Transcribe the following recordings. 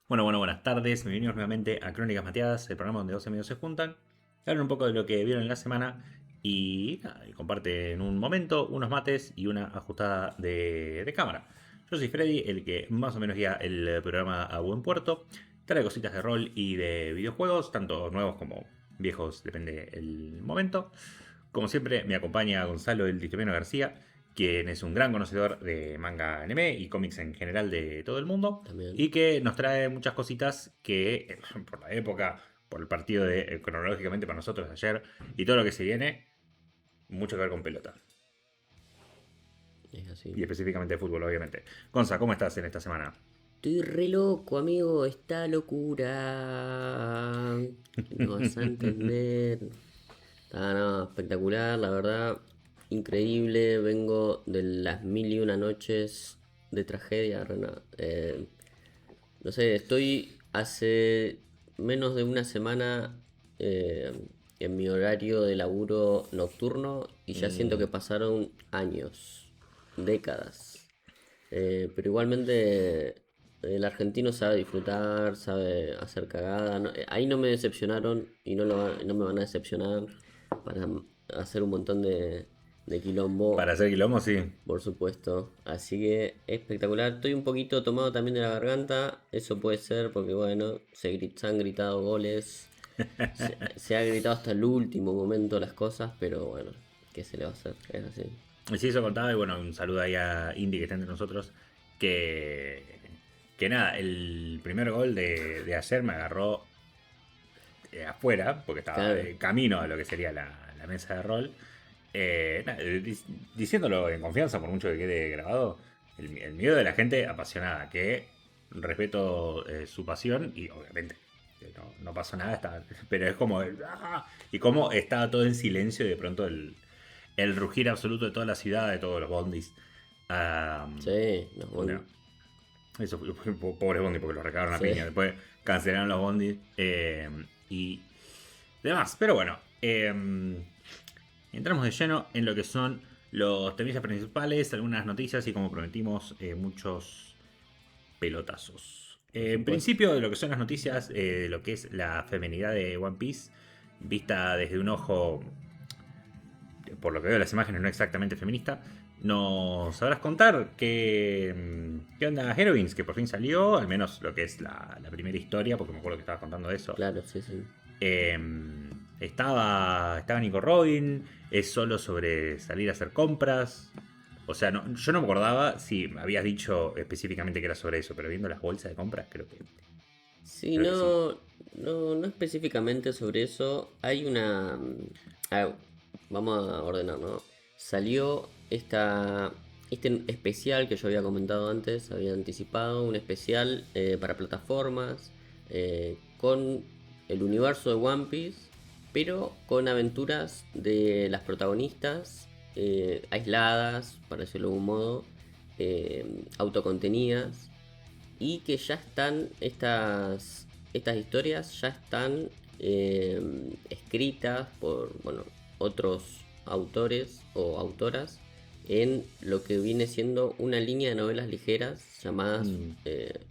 Buenas tardes. Bienvenidos nuevamente a Crónicas Mateadas, el programa donde dos amigos se juntan, hablan un poco de lo que vieron en la semana y, nada, y comparten un momento, unos mates y una ajustada de cámara. Yo soy Freddy, el que más o menos guía el programa a buen puerto. Trae cositas de rol y de videojuegos, tanto nuevos como viejos, depende el momento. Como siempre, me acompaña Gonzalo el Discrimiano García, quien es un gran conocedor de manga anime y cómics en general de todo el mundo, También. y que nos trae muchas cositas que, por la época, por el partido de, cronológicamente para nosotros de ayer y todo lo que se viene, mucho que ver con pelota. Es así. Y específicamente de fútbol, obviamente. Gonza, ¿cómo estás en esta semana? Estoy re loco, amigo. Esta locura. No vas a entender. No, espectacular, la verdad. Increíble. Vengo de las mil y una noches de tragedia, Rena. No sé, estoy hace menos de una semana eh, en mi horario de laburo nocturno y ya siento que pasaron años, décadas. Pero igualmente el argentino sabe disfrutar, sabe hacer cagada. Ahí no me decepcionaron y no me van a decepcionar para hacer un montón de quilombo, Para hacer quilombo, sí. por supuesto. Así que espectacular. Estoy un poquito tomado también de la garganta. Eso puede ser porque, bueno, se han gritado goles. Se ha gritado hasta el último momento las cosas, pero bueno, ¿qué se le va a hacer? Es así. Y sí, eso contaba, y bueno, un saludo ahí a Indy que está entre nosotros, que, que nada, el primer gol de ayer me agarró afuera, porque estaba Claro. de camino a lo que sería la mesa de rol. Diciéndolo en confianza, por mucho que quede grabado, el miedo de la gente apasionada, que respeto su pasión y obviamente no pasó nada, pero es como y como estaba todo en silencio y de pronto el rugir absoluto de toda la ciudad, de todos los bondis. Ah, Sí, los bueno, bondis. eso, pobre bondi, porque lo recabaron a Sí. piña. Después cancelaron los bondis y demás. Pero bueno, entramos de lleno en lo que son los temas principales, algunas noticias y, como prometimos, muchos pelotazos. Por En supuesto. principio, de lo que son las noticias, de lo que es la feminidad de One Piece, vista desde un ojo, por lo que veo de las imágenes, no exactamente feminista. ¿Nos sabrás contar qué onda Heroines? Que por fin salió, al menos lo que es la primera historia, porque me acuerdo que estabas contando de eso. Claro, sí, sí. Eh, estaba Nico Robin, es solo sobre salir a hacer compras. O sea, yo no me acordaba si me habías dicho específicamente que era sobre eso, pero viendo las bolsas de compras, Sí, creo que sí. no específicamente sobre eso. Hay una... ah, vamos a ordenar, ¿no? Salió este especial que yo había comentado antes, había anticipado, un especial para plataformas con el universo de One Piece, pero con aventuras de las protagonistas aisladas, para decirlo de algún modo, autocontenidas y que ya están estas historias ya están escritas por bueno, otros autores o autoras en lo que viene siendo una línea de novelas ligeras llamadas Mm,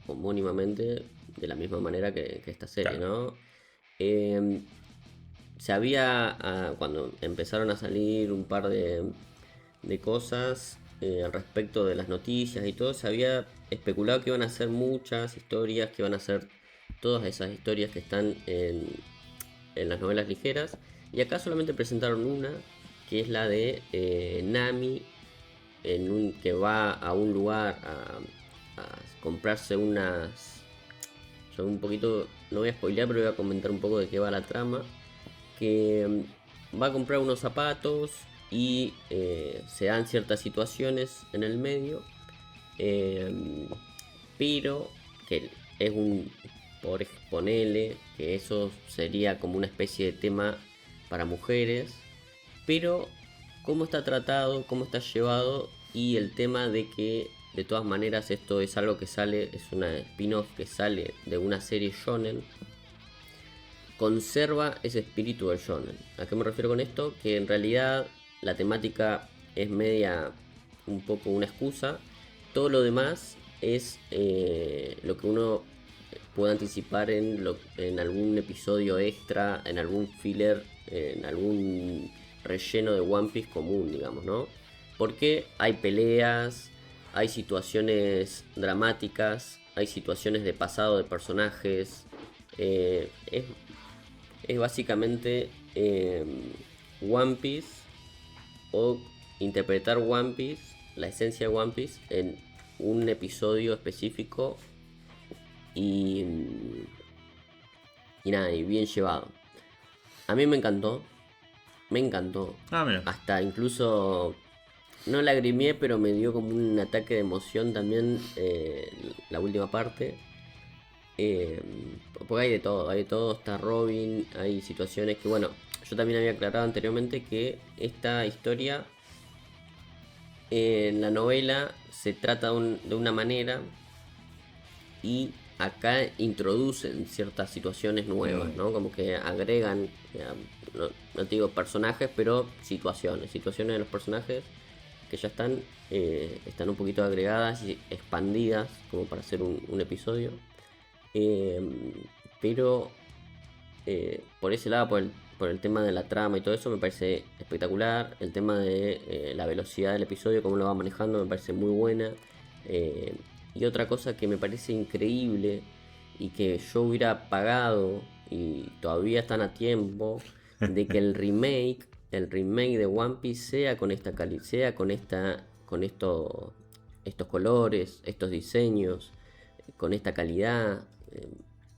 homónimamente de la misma manera que esta serie, claro. ¿no? Eh, cuando empezaron a salir un par de cosas al respecto de las noticias y todo, se había especulado que iban a ser muchas historias, que iban a ser todas esas historias que están en las novelas ligeras. Y acá solamente presentaron una, que es la de Nami, que va a un lugar a comprarse unas... Yo un poquito, no voy a spoilear, pero voy a comentar un poco de qué va la trama. Que va a comprar unos zapatos y se dan ciertas situaciones en el medio, eh, pero que es un, por ponele, que eso sería como una especie de tema para mujeres, pero cómo está tratado, cómo está llevado y el tema de que de todas maneras esto es algo que sale, es una spin-off que sale de una serie shonen, conserva ese espíritu del shonen. ¿A qué me refiero con esto? Que en realidad la temática es media un poco una excusa. Todo lo demás es lo que uno puedo anticipar en algún episodio extra, en algún filler, en algún relleno de One Piece común, digamos, ¿no? Porque hay peleas, hay situaciones dramáticas, hay situaciones de pasado de personajes. Es básicamente One Piece, o interpretar One Piece, la esencia de One Piece, en un episodio específico y nada, y bien llevado. A mí me encantó. Mira. Hasta incluso no lagrimeé, pero me dio como un ataque de emoción también la última parte. Porque hay de todo, está Robin, hay situaciones que, bueno, yo también había aclarado anteriormente que esta historia en la novela se trata de una manera, y acá introducen ciertas situaciones nuevas, ¿no? Como que agregan, no te digo personajes, pero situaciones de los personajes que ya están un poquito agregadas y expandidas como para hacer un episodio. Pero por ese lado, por el tema de la trama y todo eso, me parece espectacular. El tema de la velocidad del episodio, cómo lo va manejando, me parece muy buena. Y otra cosa que me parece increíble y que yo hubiera pagado, y todavía están a tiempo, de que el remake de One Piece sea con esta calidad, con estos colores, estos diseños, con esta calidad.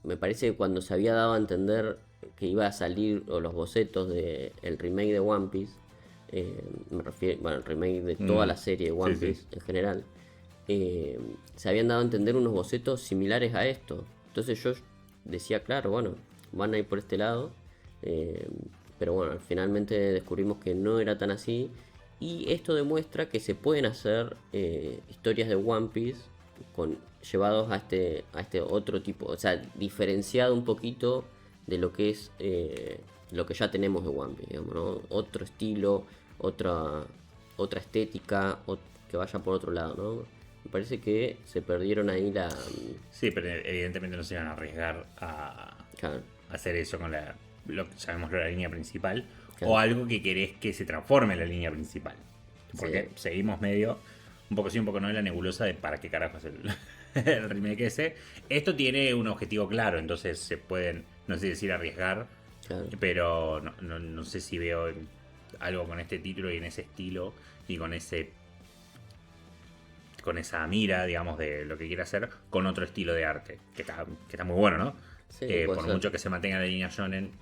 Me parece que cuando se había dado a entender que iba a salir, o los bocetos del remake de One Piece, me refiero, bueno, el remake de toda la serie de One Piece en general, se habían dado a entender unos bocetos similares a esto. Entonces yo decía, claro, bueno, van a ir por este lado, pero bueno, finalmente descubrimos que no era tan así. Y esto demuestra que se pueden hacer historias de One Piece llevados a este otro tipo, o sea, diferenciado un poquito de lo que es lo que ya tenemos de One Piece, digamos, ¿no? Otro estilo, otra estética, que vaya por otro lado, ¿no? Me parece que se perdieron ahí la... Sí, pero evidentemente no se iban a arriesgar a Claro, hacer eso con lo que llamemos la línea principal, claro. o algo que querés que se transforme en la línea principal. Porque Sí. seguimos medio, un poco sí, un poco no, en la nebulosa de para qué carajo es el remake ese. Esto tiene un objetivo claro, entonces se pueden, no sé decir arriesgar, Claro. pero no sé si veo algo con este título y en ese estilo y con esa mira, digamos, de lo que quiere hacer, con otro estilo de arte, que está muy bueno, ¿no? Sí, puede Por ser. mucho que se mantenga la línea shonen,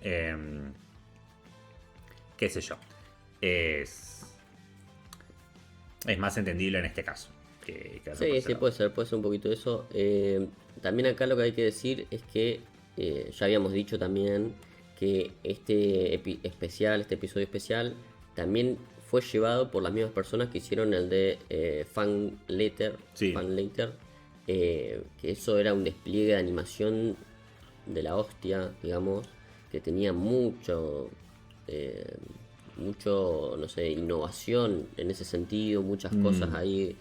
qué sé yo, es más entendible en este caso que otro por Sí, ese sí, lado. puede ser un poquito eso. También acá lo que hay que decir es que ya habíamos dicho también que este episodio especial, también fue llevado por las mismas personas que hicieron el de Fan Letter, Sí. que eso era un despliegue de animación de la hostia, digamos, que tenía mucho, no sé, innovación en ese sentido, muchas cosas ahí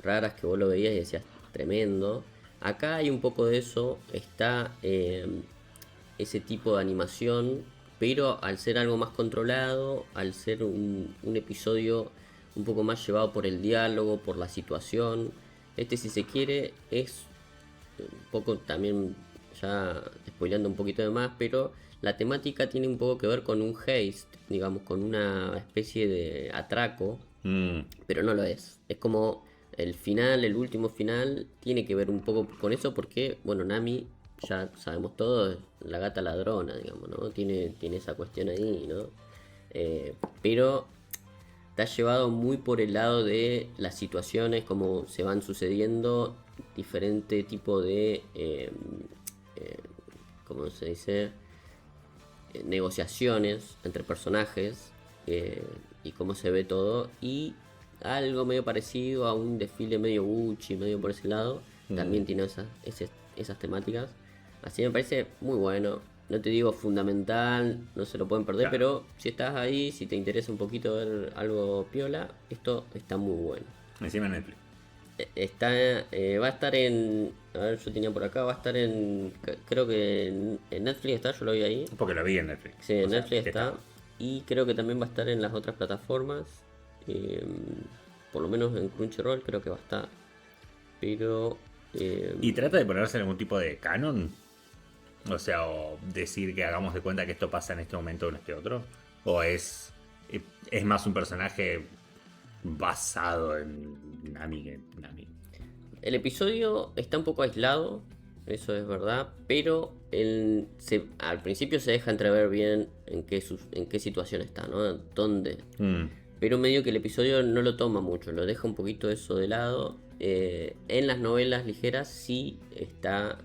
raras que vos lo veías y decías, tremendo. Acá hay un poco de eso, está ese tipo de animación, pero al ser algo más controlado, al ser un episodio un poco más llevado por el diálogo, por la situación, si se quiere, es un poco también, ya spoileando un poquito de más, pero la temática tiene un poco que ver con un haste, digamos, con una especie de atraco, pero no lo es. Es como el final, el último final, tiene que ver un poco con eso porque, bueno, Nami, ya sabemos todo, es la gata ladrona, digamos, ¿no? Tiene esa cuestión ahí, ¿no? Pero está llevado muy por el lado de las situaciones, como se van sucediendo, diferente tipo de, ¿cómo se dice? Negociaciones entre personajes, y cómo se ve todo, y algo medio parecido a un desfile medio Gucci, medio por ese lado, también tiene esas temáticas, así me parece muy bueno. No te digo fundamental, no se lo pueden perder, Claro. pero si estás ahí, si te interesa un poquito ver algo piola, esto está muy bueno. Encima en Netflix. Va a estar en. A ver, yo tenía por acá, va a estar en. Creo que en Netflix está, yo lo vi ahí. Porque lo vi en Netflix. Sí, en O sea, Netflix está. Y creo que también va a estar en las otras plataformas. eh, por lo menos en Crunchyroll creo que va a estar. Pero. ¿Y trata de ponerse en algún tipo de canon? O sea, o decir que hagamos de cuenta que esto pasa en este momento o en este otro. ¿O es más un personaje basado en Nami que Nami? El episodio está un poco aislado, eso es verdad, pero al principio se deja entrever bien en qué situación está, ¿no? ¿Dónde? Pero medio que el episodio no lo toma mucho, lo deja un poquito eso de lado. En las novelas ligeras sí está,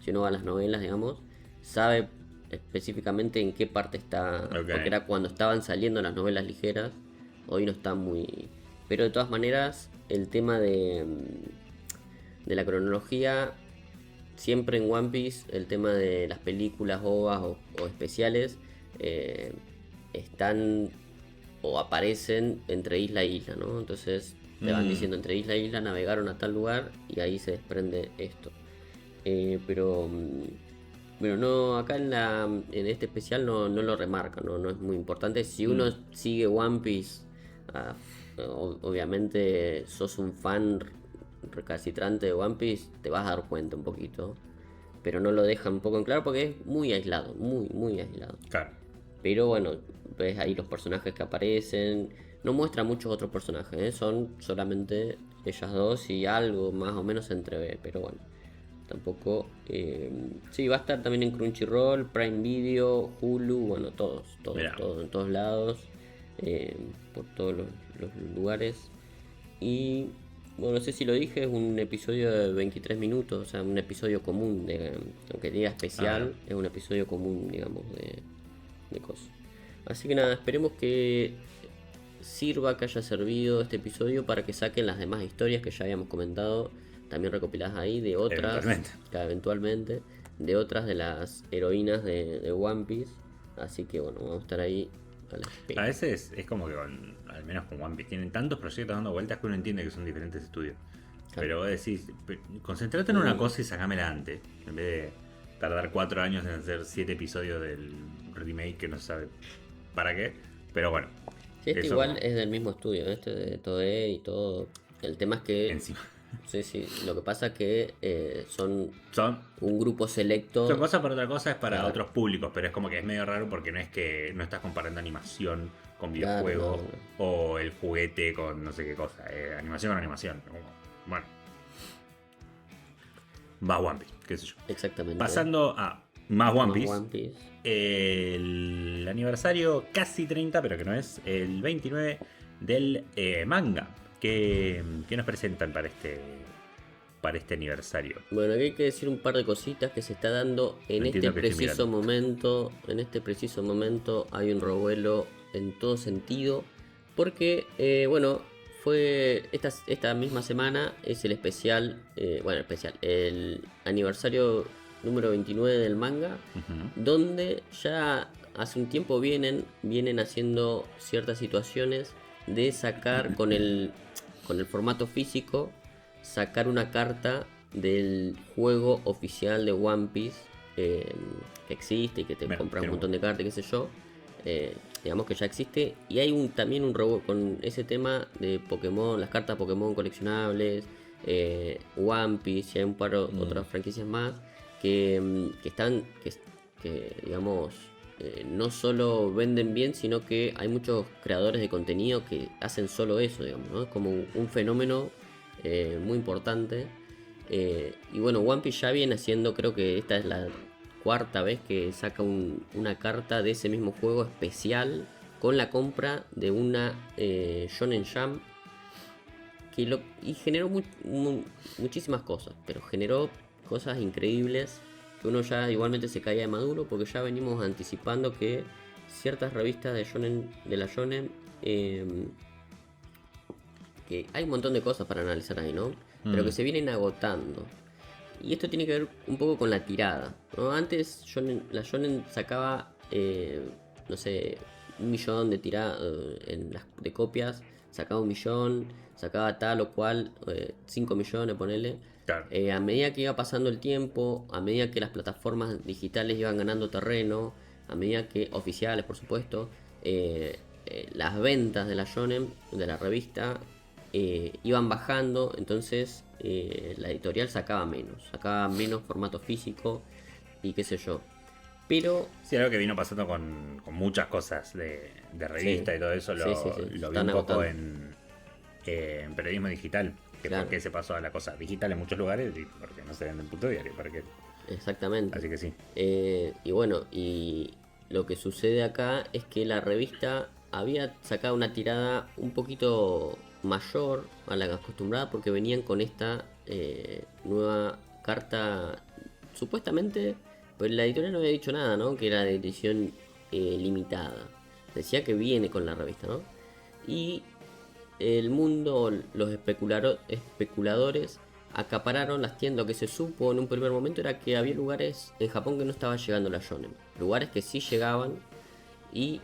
si uno va a las novelas, digamos, sabe específicamente en qué parte está, Ok. porque era cuando estaban saliendo las novelas ligeras, hoy no está muy... Pero de todas maneras, el tema de la cronología, siempre en One Piece, el tema de las películas, OVAs o especiales, están o aparecen entre isla e isla, ¿no? Entonces te van diciendo entre isla e isla navegaron a tal lugar y ahí se desprende esto. Pero no, acá en este especial no lo remarca, no es muy importante. Si uno sigue One Piece, ah, obviamente sos un fan recalcitrante de One Piece, te vas a dar cuenta un poquito. Pero no lo deja un poco en claro porque es muy aislado, muy aislado. Claro. Pero bueno, ves ahí los personajes que aparecen. No muestra muchos otros personajes, ¿eh? Son solamente ellas dos y algo más o menos se entrevé, pero bueno. Tampoco. Sí, va a estar también en Crunchyroll, Prime Video, Hulu, bueno, todos, Mirá. en todos lados, por todos los lugares. Y bueno, no sé si lo dije, es un episodio de 23 minutos, o sea, un episodio común, aunque diga especial, es un episodio común, digamos, de cosas. Así que nada, esperemos que sirva, que haya servido este episodio para que saquen las demás historias que ya habíamos comentado, también recopiladas ahí, de otras, eventualmente, de otras de las heroínas de One Piece. Así que bueno, vamos a estar ahí a la espera. A veces es como que al menos con One Piece tienen tantos proyectos dando vueltas que uno entiende que son diferentes estudios. Claro. Pero vos decís, concentrate en una cosa y sacámela antes. En vez de tardar 4 años en hacer 7 episodios del remake que no se sabe para qué. Pero bueno. Sí, este igual es del mismo estudio, este de Toei y todo. El tema es que... Encima. Sí, lo que pasa es que son Son un grupo selecto. Son cosas para otra cosa, es para otros públicos, pero es como que es medio raro porque no es que no estás comparando animación con videojuego o el juguete con no sé qué cosa, animación con animación. Bueno, va One Piece, qué sé yo. Exactamente. Pasando a más One Piece. One Piece. El aniversario casi 30, pero que no es, el 29 del manga. ¿Qué nos presentan para este aniversario? Bueno, aquí hay que decir un par de cositas que se está dando en este preciso momento. En este preciso momento hay un revuelo en todo sentido. Porque, bueno, fue esta misma semana es el especial, el aniversario número 29 del manga, donde ya hace un tiempo vienen haciendo ciertas situaciones de sacar con el formato físico, sacar una carta del juego oficial de One Piece que existe y que te compras un montón de cartas, qué sé yo. Digamos que ya existe. Y hay también un robot con ese tema de Pokémon, las cartas Pokémon coleccionables, One Piece, y hay un par de otras franquicias más que están, que digamos, no solo venden bien, sino que hay muchos creadores de contenido que hacen solo eso, digamos, ¿no? Es como un fenómeno muy importante. Y bueno, One Piece ya viene haciendo, creo que esta es la cuarta vez que saca una carta de ese mismo juego especial con la compra de una Shonen Jump y generó muchísimas cosas, pero generó cosas increíbles que uno ya igualmente se caía de maduro, porque ya venimos anticipando que ciertas revistas de la Shonen, que hay un montón de cosas para analizar ahí, ¿no? Pero que se vienen agotando. Y esto tiene que ver un poco con la tirada, ¿no? Antes la Shonen sacaba, no sé, un millón de copias, sacaba un millón, sacaba tal o cual, 5 millones, ponele. Claro. A medida que iba pasando el tiempo, a medida que las plataformas digitales iban ganando terreno, a medida que, oficiales por supuesto, las ventas de la Shonen, de la revista, iban bajando, entonces la editorial sacaba menos formato físico y qué sé yo. Pero Sí, algo que vino pasando con muchas cosas de sí, revista y todo eso, sí, sí, lo sí, se vi están un poco agotando. en periodismo digital. Que por Claro, qué se pasó a la cosa digital en muchos lugares y porque no se vende en puto diario. exactamente. Así que sí. Y bueno, y lo que sucede acá es que la revista había sacado una tirada un poquito mayor a la acostumbrada porque venían con esta nueva carta, supuestamente, pues la editorial no había dicho nada, ¿no? Que era de edición limitada. Decía que viene con la revista, ¿no? Y el mundo, los especuladores acapararon las tiendas. Lo que se supo en un primer momento era que había lugares en Japón que no estaba llegando la shonen, lugares que sí llegaban, y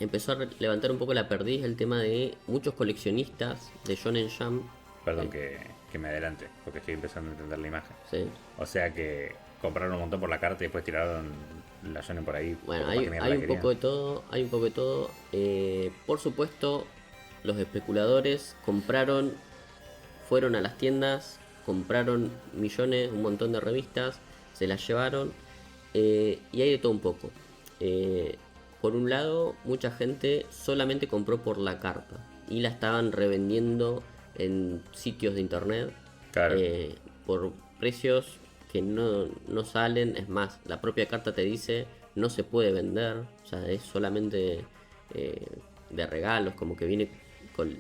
empezó a levantar un poco la perdiz el tema de muchos coleccionistas de Shonen Jump. Perdón eh, que me adelante, porque estoy empezando a entender la imagen. sí. O sea que compraron un montón por la carta y después tiraron la Shonen por ahí, Bueno, poco para que mierda hay la un poco querían. de todo, hay un poco de todo. Por supuesto, los especuladores fueron a las tiendas, compraron millones, un montón de revistas, se las llevaron, y hay de todo un poco. Eh, por un lado, mucha gente solamente compró por la carta y la estaban revendiendo en sitios de internet, Claro, por precios que no salen. Es más, la propia carta te dice no se puede vender, o sea, es solamente eh, de regalos, como que viene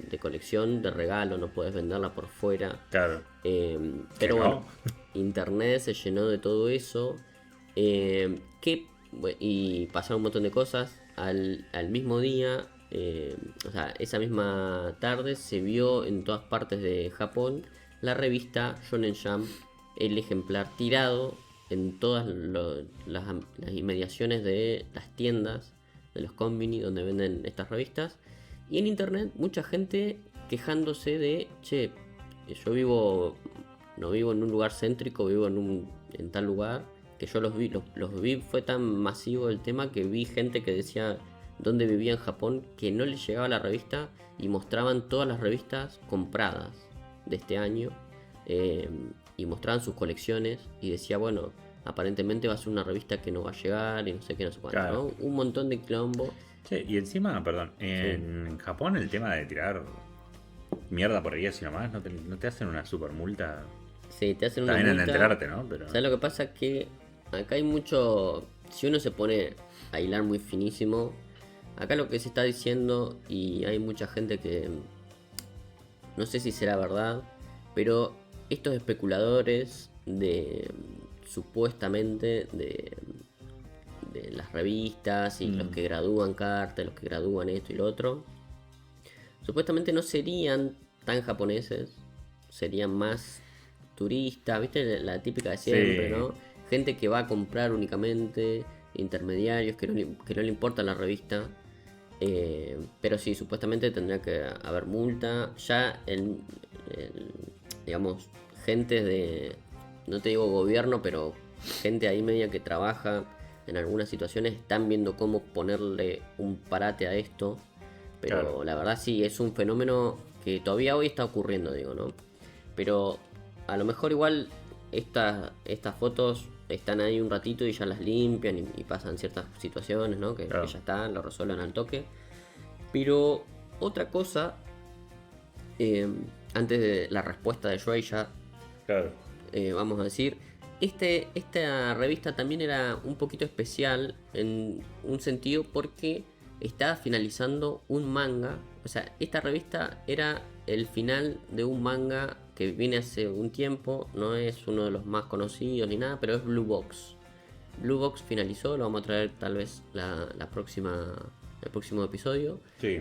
de colección de regalo, no puedes venderla por fuera. claro. Que Pero bueno, no. internet se llenó de todo eso, y pasaron un montón de cosas. Al mismo día, o sea, esa misma tarde se vio en todas partes de Japón la revista Shonen Jump, el ejemplar tirado en todas las inmediaciones de las tiendas, de los konbini donde venden estas revistas. Y en internet mucha gente quejándose de, che, no vivo en un lugar céntrico, vivo en tal lugar, que yo los vi, fue tan masivo el tema que vi gente que decía dónde vivía en Japón, que no les llegaba la revista y mostraban todas las revistas compradas de este año, eh, y mostraban sus colecciones y decía, bueno, aparentemente va a ser una revista que no va a llegar y no sé qué, no sé cuánto, Claro. ¿no? Un montón de quilombo. Che, y encima, perdón, Sí. en Japón el tema de tirar mierda por ahí así nomás, no te hacen una super multa. Sí, te hacen una También en multa. enterarte, ¿no? Pero. ¿Sabes lo que pasa? Que acá hay mucho. Si uno se pone a hilar muy finísimo, acá lo que se está diciendo, y hay mucha gente que no sé si será verdad, pero estos especuladores de supuestamente de las revistas y los que gradúan cartas, los que gradúan esto y lo otro, supuestamente no serían tan japoneses, serían más turistas, ¿viste? La típica de siempre, Sí, ¿no? Gente que va a comprar únicamente, intermediarios que no le importa la revista. Pero sí, supuestamente tendría que haber multa. Ya digamos, gente de, no te digo gobierno, pero gente ahí media que trabaja en algunas situaciones, están viendo cómo ponerle un parate a esto. Pero claro. la verdad sí, es un fenómeno que todavía hoy está ocurriendo, digo, ¿no? Pero a lo mejor igual estas fotos están ahí un ratito y ya las limpian y pasan ciertas situaciones, ¿no? Que Claro. ya están, lo resuelven al toque. Pero otra cosa, eh, antes de la respuesta de Shueisha, Claro. vamos a decir, esta revista también era un poquito especial en un sentido porque estaba finalizando un manga. O sea, esta revista era el final de un manga que viene hace un tiempo, no es uno de los más conocidos ni nada, pero es Blue Box. Blue Box finalizó, lo vamos a traer tal vez el próximo episodio. Sí.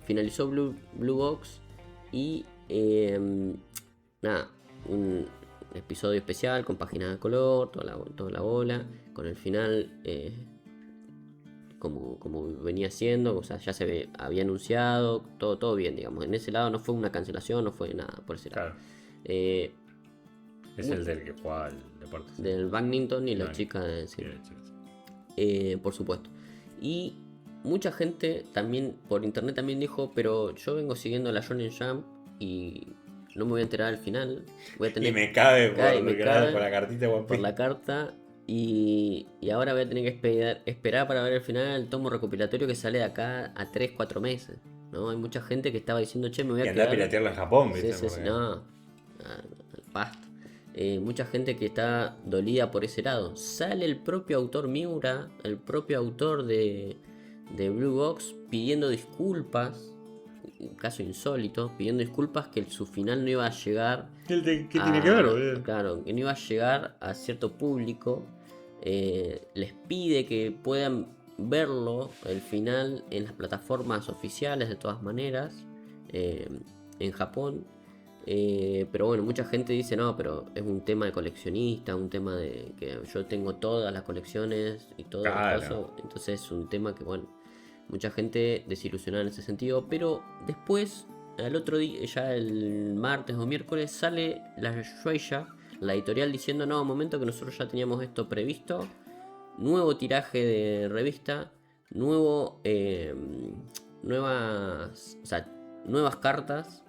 Finalizó Blue Box y nada, un episodio especial con páginas de color, toda la bola, con el final como venía siendo, o sea, ya había anunciado, todo bien, digamos. En ese lado no fue una cancelación, no fue nada por ese lado. Claro. Eh, Es el del que juega al deporte. Sí. del badminton y la No, chica de sí, sí. sí. Por supuesto. Y mucha gente también por internet también dijo, pero yo vengo siguiendo la Shonen Jump y no me voy a enterar al final. Voy a tener Y me cabe me cabe por la cartita de One por Piece. la carta y ahora voy a tener que esperar para ver el final del tomo recopilatorio que sale de acá a 3-4 meses. ¿No? Hay mucha gente que estaba diciendo, che, me voy a Y andá a quedar. piratearlo en Japón, Sí, ¿viste? sí, sí, no. Basta. Mucha gente que está dolida por ese lado. Sale el propio autor Miura, el propio autor de Blue Box, pidiendo disculpas. Un caso insólito, pidiendo disculpas que su final no iba a llegar. ¿Qué tiene que ver, boludo? Claro, que no iba a llegar a cierto público. Les pide que puedan verlo, el final, en las plataformas oficiales de todas maneras, en Japón. Pero bueno, mucha gente dice, no, pero es un tema de coleccionista, un tema de que yo tengo todas las colecciones y todo Claro. eso. Entonces es un tema que, bueno, mucha gente desilusionada en ese sentido. Pero después, al otro día, ya el martes o miércoles, sale la Shueisha, la editorial, diciendo, no, un momento que nosotros ya teníamos esto previsto. Nuevo tiraje de revista, nuevas cartas.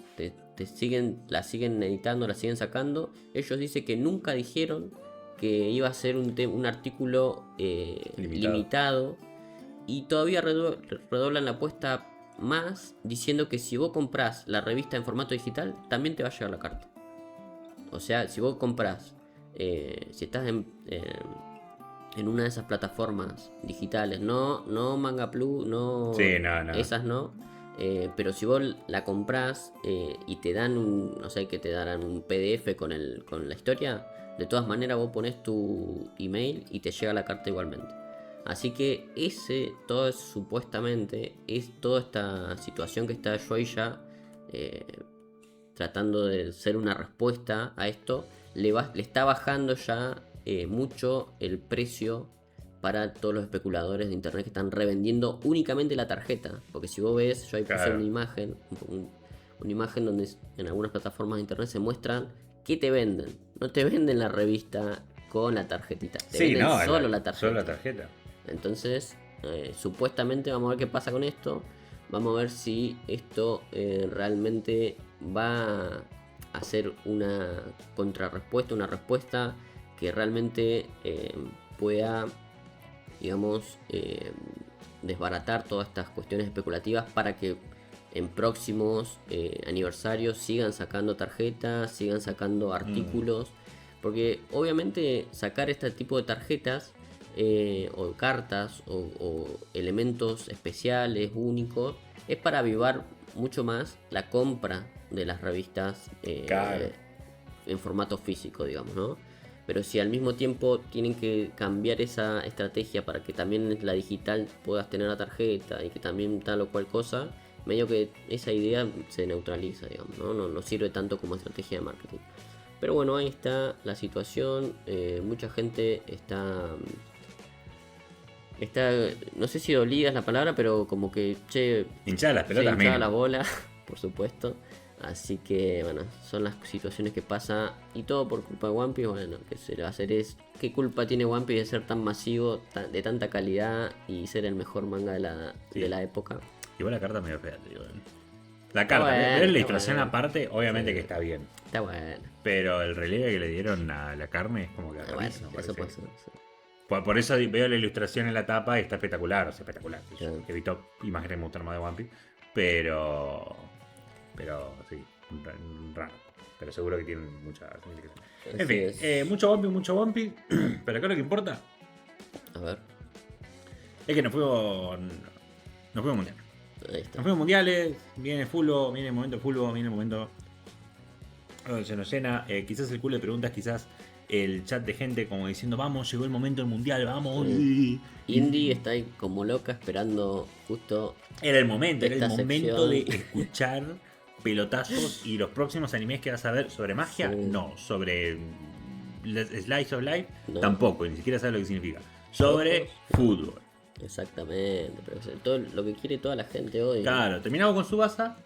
La siguen editando, la siguen sacando. Ellos dicen que nunca dijeron que iba a ser un artículo limitado. Y todavía redoblan la apuesta más, diciendo que si vos comprás la revista en formato digital, también te va a llegar la carta. O sea, si vos comprás, si estás en una de esas plataformas digitales, no Manga Plus, no, Sí, no. esas no. Pero si vos la comprás y te dan que te darán un PDF con la historia, de todas maneras vos pones tu email y te llega la carta igualmente. Así que todo es supuestamente, es toda esta situación que está Shueisha tratando de ser una respuesta a esto, le está bajando ya mucho el precio para todos los especuladores de internet que están revendiendo únicamente la tarjeta. Porque si vos ves, yo ahí puse una imagen, una imagen donde en algunas plataformas de internet se muestran que te venden. No te venden la revista con la tarjetita, te venden solo la tarjeta. Solo la tarjeta. Entonces, supuestamente vamos a ver qué pasa con esto. Vamos a ver si esto realmente va a ser una contrarrespuesta, una respuesta que realmente pueda, digamos, desbaratar todas estas cuestiones especulativas para que en próximos aniversarios sigan sacando tarjetas, sigan sacando artículos. Porque obviamente sacar este tipo de tarjetas o cartas o elementos especiales, únicos, es para avivar mucho más la compra de las revistas en formato físico, digamos, ¿no? Pero si al mismo tiempo tienen que cambiar esa estrategia para que también en la digital puedas tener la tarjeta y que también tal o cual cosa, medio que esa idea se neutraliza, digamos, ¿no? No sirve tanto como estrategia de marketing. Pero bueno, ahí está la situación. Mucha gente está, no sé si dolida es la palabra, pero como que, hinchada las pelotas, hinchada la bola, por supuesto. Así que, bueno, son las situaciones que pasa y todo por culpa de One Piece. Bueno, que se le va a hacer ¿qué culpa tiene One Piece de ser tan masivo, de tanta calidad y ser el mejor manga de la época? Igual la carta medio fea, te digo. La carta, ver la ilustración aparte, obviamente que está bien. Está bueno. Pero el relieve que le dieron a la carne es como que rarísimo, eso pasa. Por eso veo la ilustración en la tapa y está espectacular, o sea, espectacular. Claro. He visto imágenes que me gustan más de One Piece, pero sí, raro. Pero seguro que tienen mucha significación. En fin, mucho One Piece, pero acá lo que importa, a ver, es que nos fuimos mundial. Ahí está. Nos fuimos mundiales, viene Fulbo, viene el momento Fulbo, viene el momento donde se nos llena. Quizás el culo de preguntas, quizás el chat de gente como diciendo, vamos, llegó el momento del mundial, vamos. Indy está ahí como loca esperando justo. Era el momento sección. de escuchar pelotazos. Y los próximos animes que vas a ver sobre magia, no. Sobre Slice of Life, tampoco, ni siquiera sabes lo que significa. Sobre fútbol. Exactamente, pero es todo lo que quiere toda la gente hoy. Claro, terminamos con Tsubasa,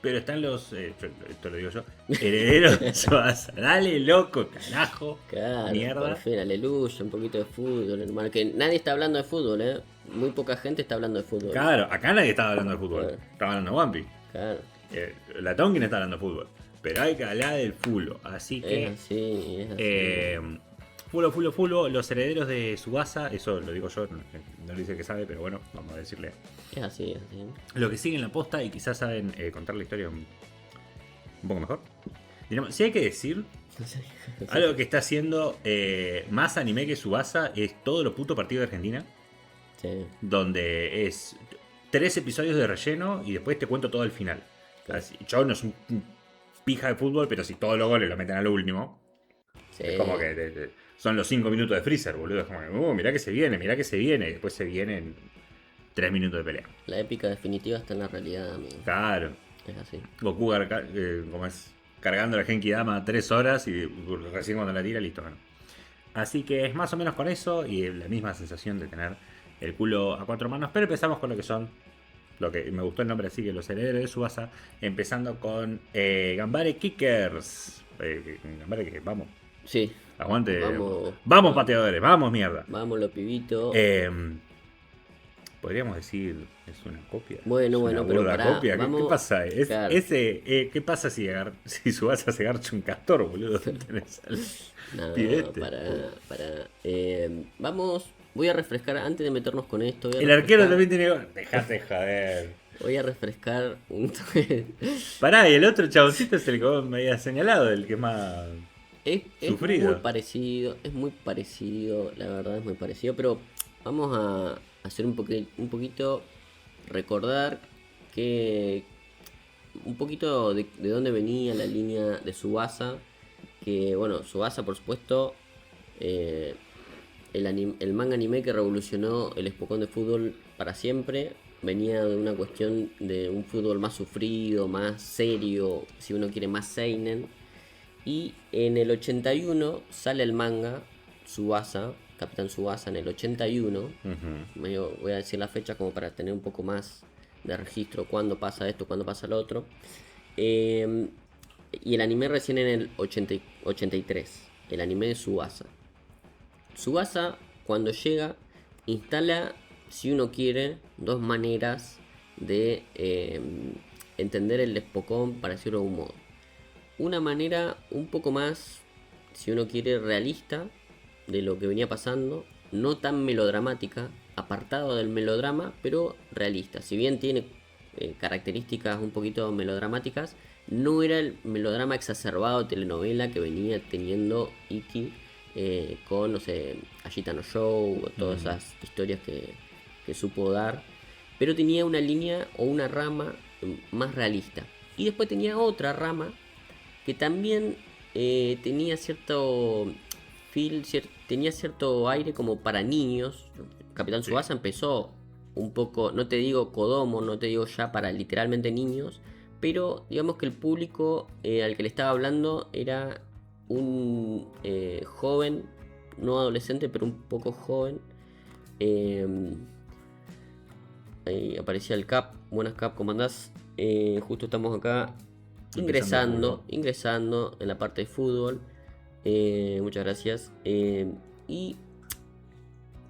pero están los, esto lo digo yo, herederos de Tsubasa. Dale, loco, carajo, Claro, por mierda. fin, aleluya, un poquito de fútbol, hermano. Que nadie está hablando de fútbol, ¿eh? Muy poca gente está hablando de fútbol. Claro, acá nadie estaba hablando de fútbol, Claro. estaba hablando de One Piece. Claro, La Tonkin está hablando de fútbol, pero hay que hablar del fulo, así que... es así, es así. Fulo, los herederos de Tsubasa, eso lo digo yo, no lo dice el que sabe, pero bueno, vamos a decirle. Es así, es así. Lo que siguen la posta y quizás saben contar la historia un poco mejor. Digamos, si hay que decir, algo que está haciendo más anime que Tsubasa es todo lo puto partido de Argentina, Sí, donde es 3 episodios de relleno y después te cuento todo al final. Claro. Así, yo no soy un pija de fútbol, pero si todos los goles lo meten a lo último, sí. es como que son los 5 minutos de Freezer, boludo. Es como que, mirá que se viene, y después se vienen 3 minutos de pelea. La épica definitiva está en la realidad, amigo. Claro. Es así. Goku como es, cargando la Genki Dama 3 horas y recién cuando la tira, listo. Bueno. Así que es más o menos con eso y la misma sensación de tener el culo a 4 manos. Pero empezamos con lo que son, lo que me gustó el nombre así, que los herederos de Tsubasa. Empezando con Gambare Kickers. Gambare Kickers, vamos. Sí. Aguante. Vamos. Vamos pateadores, vamos mierda. Vamos, los pibitos. Podríamos decir, es una copia. Bueno, Es bueno, una pero burda pará, copia. vamos- ¿Qué pasa? claro. ¿Qué pasa si Tsubasa se garcha un castor, boludo? Tenés al No, pibete. para. Voy a refrescar, antes de meternos con esto. El arquero también tiene. Dejate de joder. Voy a refrescar un. Pará, y el otro chaboncito es el que vos me habías señalado, el que es más. Es Sufrido. muy parecido, la verdad es muy parecido, pero vamos a hacer un poquito, recordar que un poquito de dónde venía la línea de Tsubasa, que bueno, Tsubasa por supuesto, el manga anime que revolucionó el espocón de fútbol para siempre, venía de una cuestión de un fútbol más sufrido, más serio, si uno quiere más seinen. Y en el 81 sale el manga Tsubasa, Capitán Tsubasa en el 81. Voy a decir la fecha como para tener un poco más de registro cuándo pasa esto, cuándo pasa lo otro. Y el anime recién en el 83, el anime de Tsubasa. Tsubasa cuando llega instala, si uno quiere, dos maneras de entender el despocón, para decirlo de algún modo. Una manera un poco más, si uno quiere, realista de lo que venía pasando, no tan melodramática, apartado del melodrama, pero realista. Si bien tiene características un poquito melodramáticas, no era el melodrama exacerbado de telenovela que venía teniendo Iki con, no sé, Ashita no Show, o todas esas historias que supo dar, pero tenía una línea o una rama más realista. Y después tenía otra rama que también tenía cierto tenía cierto aire como para niños. Capitán Tsubasa empezó un poco, no te digo Kodomo, no te digo ya para literalmente niños, pero digamos que el público al que le estaba hablando era un joven, no adolescente, pero un poco joven. Ahí aparecía el Cap, buenas Cap, ¿cómo andás? Justo estamos acá ingresando en la parte de fútbol. Muchas gracias. Y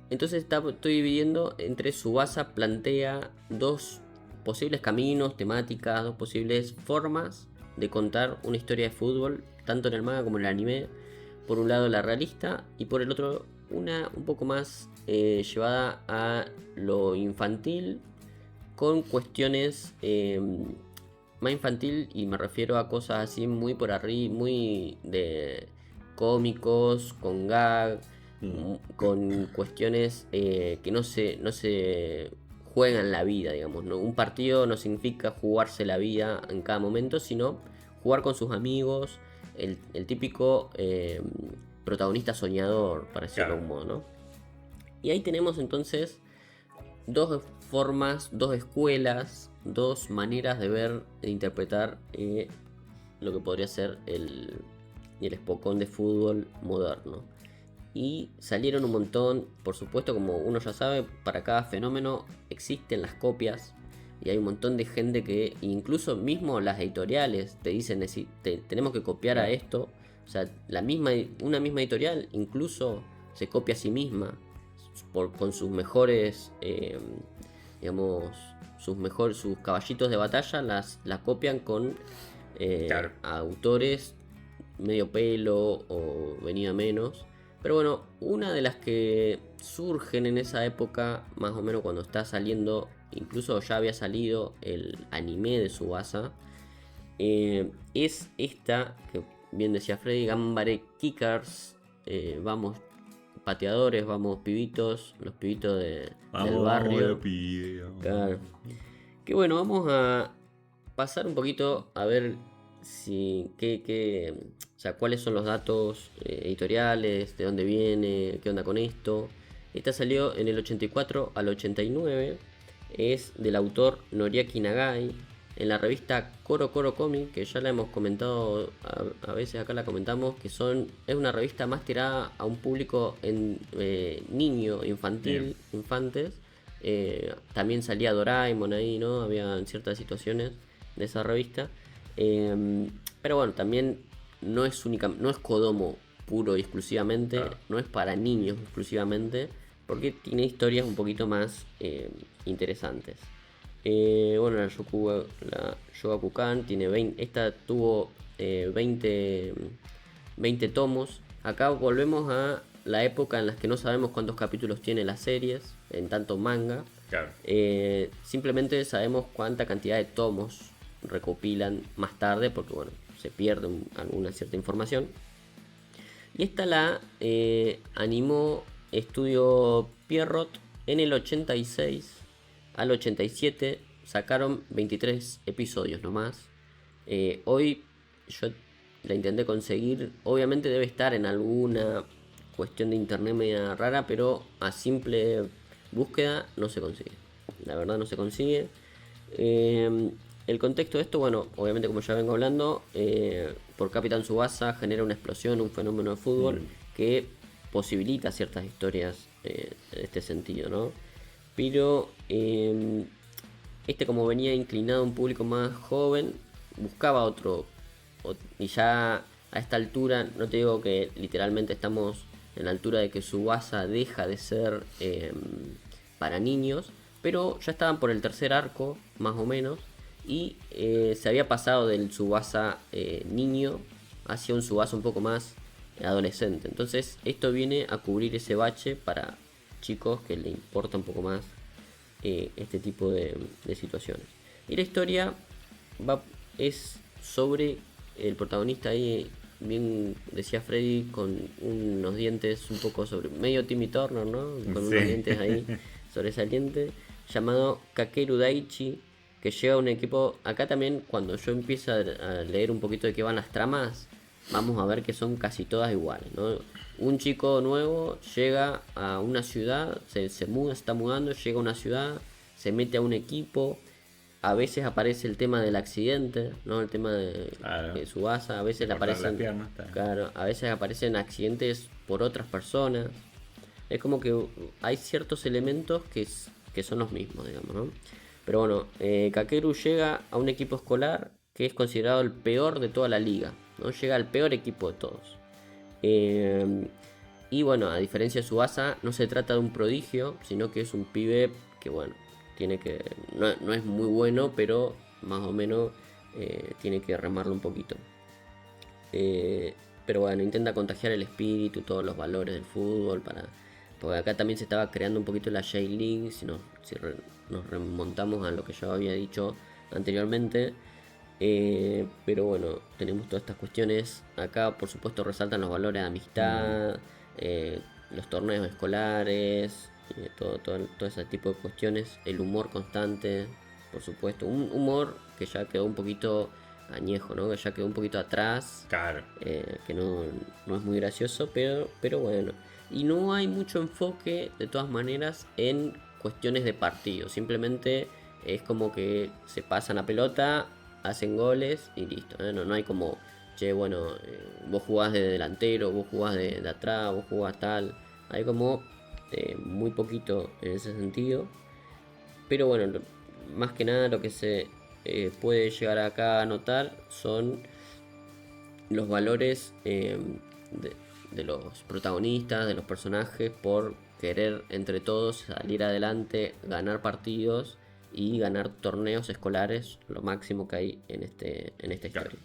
entonces estoy dividiendo entre Tsubasa, plantea dos posibles caminos, temáticas, dos posibles formas de contar una historia de fútbol, tanto en el manga como en el anime. Por un lado la realista y por el otro una un poco más llevada a lo infantil, con cuestiones más infantil, y me refiero a cosas así muy por arriba, muy de cómicos, con gag, con cuestiones que no se juegan la vida, digamos, ¿no? Un partido no significa jugarse la vida en cada momento, sino jugar con sus amigos, el típico protagonista soñador, para decirlo de algún modo, ¿no? Y ahí tenemos entonces dos formas, dos escuelas, dos maneras de ver e interpretar lo que podría ser el espocón de fútbol moderno. y salieron un montón. Por supuesto, como uno ya sabe, para cada fenómeno existen las copias. Y hay un montón de gente que, incluso mismo las editoriales, te dicen, tenemos que copiar a esto. O sea, una misma editorial incluso se copia a sí misma con sus mejores, digamos, sus caballitos de batalla, la copian con autores medio pelo o venida menos. Pero bueno, una de las que surgen en esa época, más o menos cuando está saliendo, incluso ya había salido el anime de Tsubasa, es esta, que bien decía Freddy, Gambare Kickers. Vamos pateadores, vamos pibitos, los pibitos del barrio. Claro. Que bueno, vamos a pasar un poquito a ver o sea, cuáles son los datos editoriales, de dónde viene, qué onda con esto. Esta salió en el 84 al 89, es del autor Noriaki Nagai, en la revista Coro Coro Comic, que ya la hemos comentado, a veces acá la comentamos, que es una revista más tirada a un público niño, infantil, infantes. También salía Doraemon ahí, ¿no? Había ciertas situaciones de esa revista. Pero bueno, también no es Kodomo puro y exclusivamente, no es para niños exclusivamente, porque tiene historias un poquito más interesantes. Bueno, la Shogakukan tiene 20, esta tuvo 20 tomos. Acá volvemos a la época en la que no sabemos cuántos capítulos tiene las series, en tanto manga. Claro. Simplemente sabemos cuánta cantidad de tomos recopilan más tarde, porque bueno, se pierde alguna cierta información. Y esta la animó Estudio Pierrot en el 86 al 87. Sacaron 23 episodios nomás. Hoy yo la intenté conseguir. Obviamente debe estar en alguna cuestión de internet media rara, pero a simple búsqueda no se consigue. La verdad no se consigue. El contexto de esto, bueno, obviamente como ya vengo hablando, por Capitán Tsubasa genera una explosión, un fenómeno de fútbol que posibilita ciertas historias en este sentido, ¿no? Pero como venía inclinado a un público más joven, buscaba otro, y ya a esta altura, no te digo que literalmente estamos en la altura de que Tsubasa deja de ser para niños, pero ya estaban por el tercer arco, más o menos, y se había pasado del Tsubasa niño hacia un Tsubasa un poco más adolescente. Entonces esto viene a cubrir ese bache para chicos que le importa un poco más este tipo de situaciones. Y la historia es sobre el protagonista ahí, bien decía Freddy, con unos dientes un poco medio Timmy Turner, ¿no? Con unos dientes ahí sobresalientes, llamado Kakeru Daichi, que llega a un equipo. Acá también, cuando yo empiezo a leer un poquito de qué van las tramas, vamos a ver que son casi todas iguales, ¿no? Un chico nuevo llega a una ciudad, se está mudando, llega a una ciudad, se mete a un equipo. A veces aparece el tema del accidente, ¿no? El tema de Tsubasa. A veces aparecen, a veces aparecen accidentes por otras personas. Es como que hay ciertos elementos que son los mismos, digamos, ¿no? Pero bueno, Kakeru llega a un equipo escolar que es considerado el peor de toda la liga, ¿no? Llega al peor equipo de todos. Y bueno, a diferencia de Tsubasa, no se trata de un prodigio, sino que es un pibe que, bueno, no es muy bueno, pero más o menos tiene que remarlo un poquito. Pero bueno, intenta contagiar el espíritu, todos los valores del fútbol, porque acá también se estaba creando un poquito la J-League, si nos remontamos a lo que yo había dicho anteriormente. Pero bueno, tenemos todas estas cuestiones. Acá por supuesto resaltan los valores de amistad, los torneos escolares, todo ese tipo de cuestiones. El humor constante, por supuesto. Un humor que ya quedó un poquito añejo, ¿no? Que ya quedó un poquito atrás. Claro. Que no es muy gracioso, pero bueno. Y no hay mucho enfoque, de todas maneras, en cuestiones de partido. Simplemente es como que se pasan la pelota, hacen goles y listo, ¿eh? No hay como che, bueno, vos jugás de delantero, vos jugás de atrás, vos jugás tal. Hay como muy poquito en ese sentido. Pero bueno, más que nada lo que se puede llegar acá a notar son los valores de los protagonistas, de los personajes, por querer entre todos salir adelante, ganar partidos y ganar torneos escolares, lo máximo que hay en esta Claro. historia.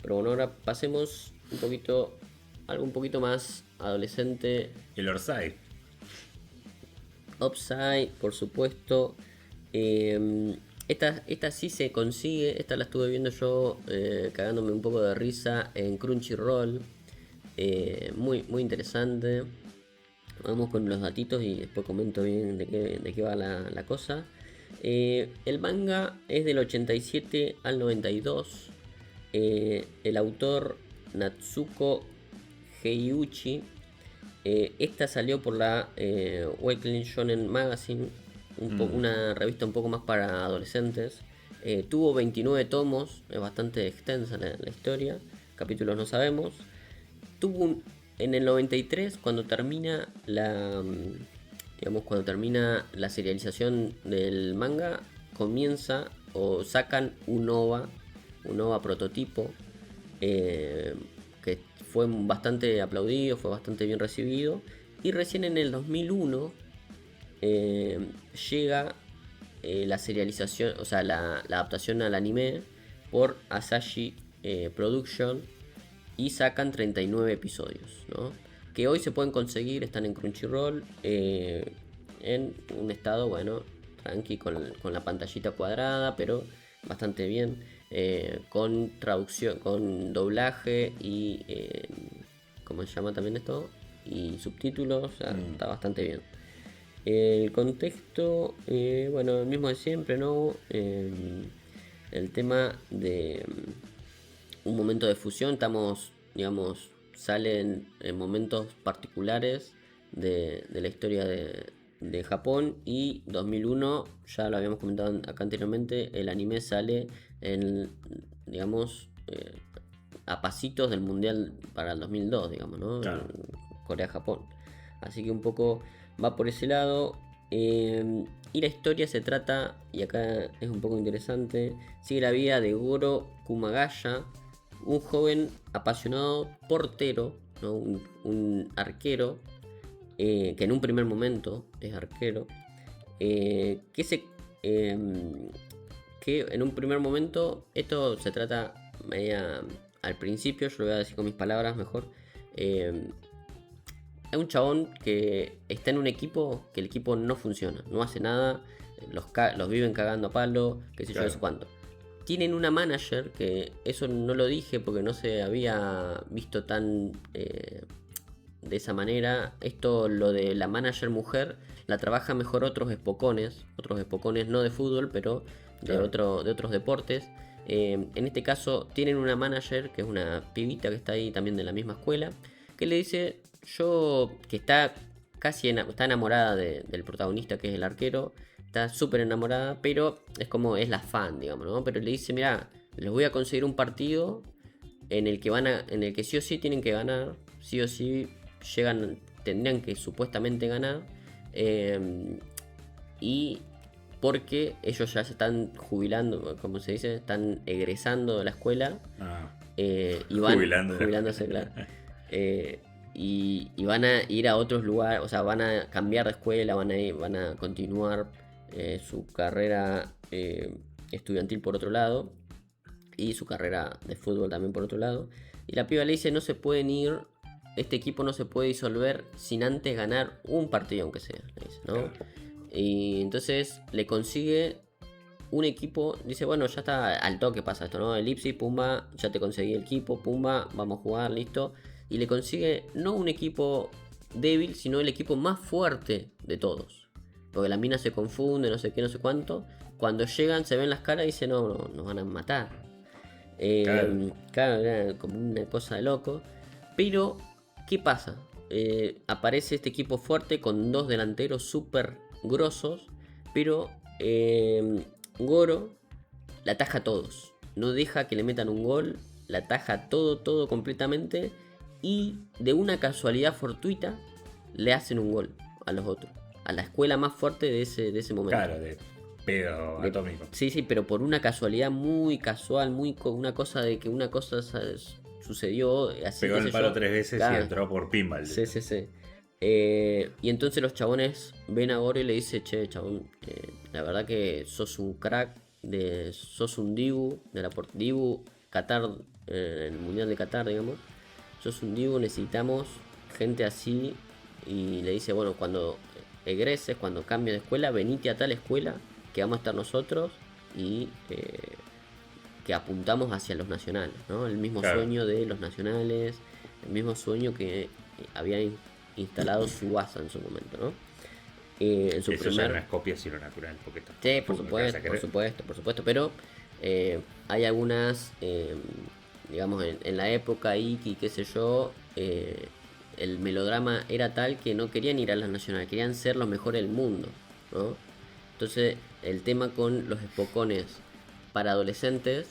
Pero bueno, ahora pasemos un poquito, algo un poquito más adolescente. El Orsay. Upside, por supuesto. Esta sí se consigue. Esta la estuve viendo yo cagándome un poco de risa en Crunchyroll. Muy, muy interesante. Vamos con los datitos y después comento bien de qué va la cosa. El manga es del 87 al 92. El autor Natsuko Heiuchi. Esta salió por la Weekly Shonen Magazine, una revista un poco más para adolescentes. Tuvo 29 tomos, es bastante extensa la historia, capítulos no sabemos. En el 93, cuando termina cuando termina la serialización del manga, comienza o sacan un OVA prototipo, que fue bastante aplaudido, fue bastante bien recibido. Y recién en el 2001 llega la serialización, o sea, la adaptación al anime por Asahi Production, y sacan 39 episodios, ¿no? Que hoy se pueden conseguir, están en Crunchyroll, en un estado, bueno, tranqui, con la pantallita cuadrada, pero bastante bien, con traducción, con doblaje y ¿cómo se llama también esto? Y subtítulos, o sea, está bastante bien. El contexto, bueno, el mismo de siempre, ¿no? El tema de un momento de fusión, digamos, salen en momentos particulares de la historia de Japón, y 2001, ya lo habíamos comentado acá anteriormente, el anime sale digamos, a pasitos del mundial para el 2002, digamos, ¿no? Claro. Corea-Japón. Así que un poco va por ese lado. Y la historia se trata, y acá es un poco interesante, sigue la vida de Goro Kumagaya, un joven apasionado portero, ¿no? Un arquero, que en un primer momento es arquero, que en un primer momento, esto se trata al principio, yo lo voy a decir con mis palabras mejor. Hay un chabón que está en un equipo que el equipo no funciona, no hace nada, los viven cagando a palo, qué sé yo, no sé cuánto. Tienen una manager, que eso no lo dije porque no se había visto tan de esa manera. Esto, lo de la manager mujer, la trabaja mejor otros espocones no de fútbol, pero de otros deportes. En este caso tienen una manager que es una pibita que está ahí también de la misma escuela, que le dice, que está está enamorada del protagonista, que es el arquero, está súper enamorada, pero es la fan, digamos, ¿no? Pero le dice, mira, les voy a conseguir un partido en el que sí o sí tienen que ganar, sí o sí tendrían que supuestamente ganar, y porque ellos ya se están jubilando, como se dice, están egresando de la escuela, y van jubilándose, claro. Y van a ir a otros lugares, o sea, van a cambiar de escuela, van a continuar su carrera estudiantil por otro lado, y su carrera de fútbol también por otro lado. Y la piba le dice, no se pueden ir, este equipo no se puede disolver sin antes ganar un partido, aunque sea, le dice, ¿no? Y entonces le consigue un equipo, dice, bueno, ya está, al toque pasa esto, ¿no? El Ipsi, pumba, ya te conseguí el equipo, pumba, vamos a jugar, listo. Y le consigue no un equipo débil, sino el equipo más fuerte de todos. Porque la mina se confunde, no sé qué, no sé cuánto. Cuando llegan, se ven las caras y dicen, no, nos van a matar. Claro, era como una cosa de loco. Pero, ¿qué pasa? Aparece este equipo fuerte con dos delanteros súper grosos, pero Goro la ataja a todos. No deja que le metan un gol, la ataja todo completamente y de una casualidad fortuita le hacen un gol a los otros, a la escuela más fuerte de ese momento. Claro, de pedo atómico. Sí, pero por una casualidad muy casual, una cosa de que una cosa sucedió así. Pegó el palo 3 veces y entró por pinball. Sí. Y entonces los chabones ven a Goro y le dicen, che, chabón, la verdad que sos un crack, sos un Dibu, Dibu Qatar, el Mundial de Qatar, digamos. Sos un Dibu, necesitamos gente así. Y le dice, bueno, cuando egreses, cuando cambies de escuela, venite a tal escuela que vamos a estar nosotros y que apuntamos hacia los nacionales, ¿no? El mismo sueño de los nacionales, el mismo sueño que había instalado Tsubasa en su momento, ¿no? En su eso ya no es copia sino natural, porque sí, por supuesto, pero hay algunas, digamos, en la época Iki, qué sé yo, el melodrama era tal que no querían ir a las nacionales, querían ser los mejores del mundo, ¿no? Entonces, el tema con los espocones para adolescentes,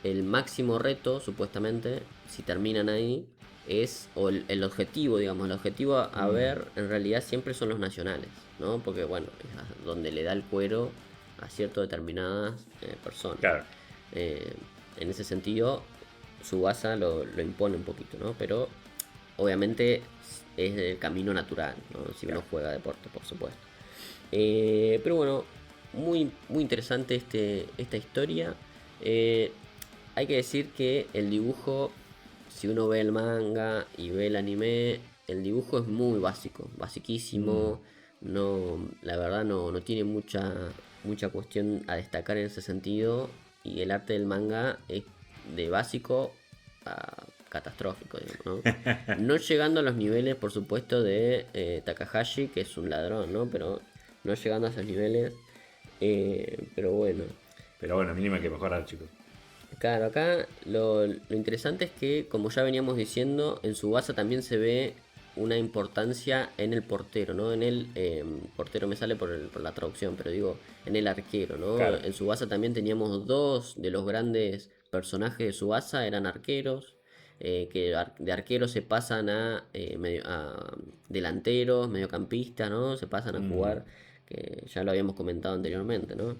el máximo reto, supuestamente, si terminan ahí, es, o el objetivo, digamos, el objetivo a ver, en realidad siempre son los nacionales, ¿no? Porque, bueno, es donde le da el cuero a ciertas determinadas personas. Claro. En ese sentido, Tsubasa lo impone un poquito, ¿no? Pero, obviamente, es el camino natural, ¿no? Si uno juega deporte, por supuesto. Pero bueno, muy interesante esta historia. Hay que decir que el dibujo, si uno ve el manga y ve el anime, el dibujo es muy básico, basiquísimo. No, la verdad no tiene mucha cuestión a destacar en ese sentido. Y el arte del manga es de básico a catastrófico, digamos, ¿no? No llegando a los niveles, por supuesto, de Takahashi, que es un ladrón, ¿no? Pero no llegando a esos niveles. Pero bueno. Pero bueno, mínimo hay que mejorar, chicos. Claro, acá lo interesante es que, como ya veníamos diciendo, en Tsubasa también se ve una importancia en el portero, ¿no? En el portero me sale por la traducción, pero digo, en el arquero, ¿no? Claro. En Tsubasa también teníamos dos de los grandes personajes de Tsubasa, eran arqueros, que de arqueros se pasan a delanteros, mediocampistas, ¿no? Se pasan a jugar, que ya lo habíamos comentado anteriormente, ¿no?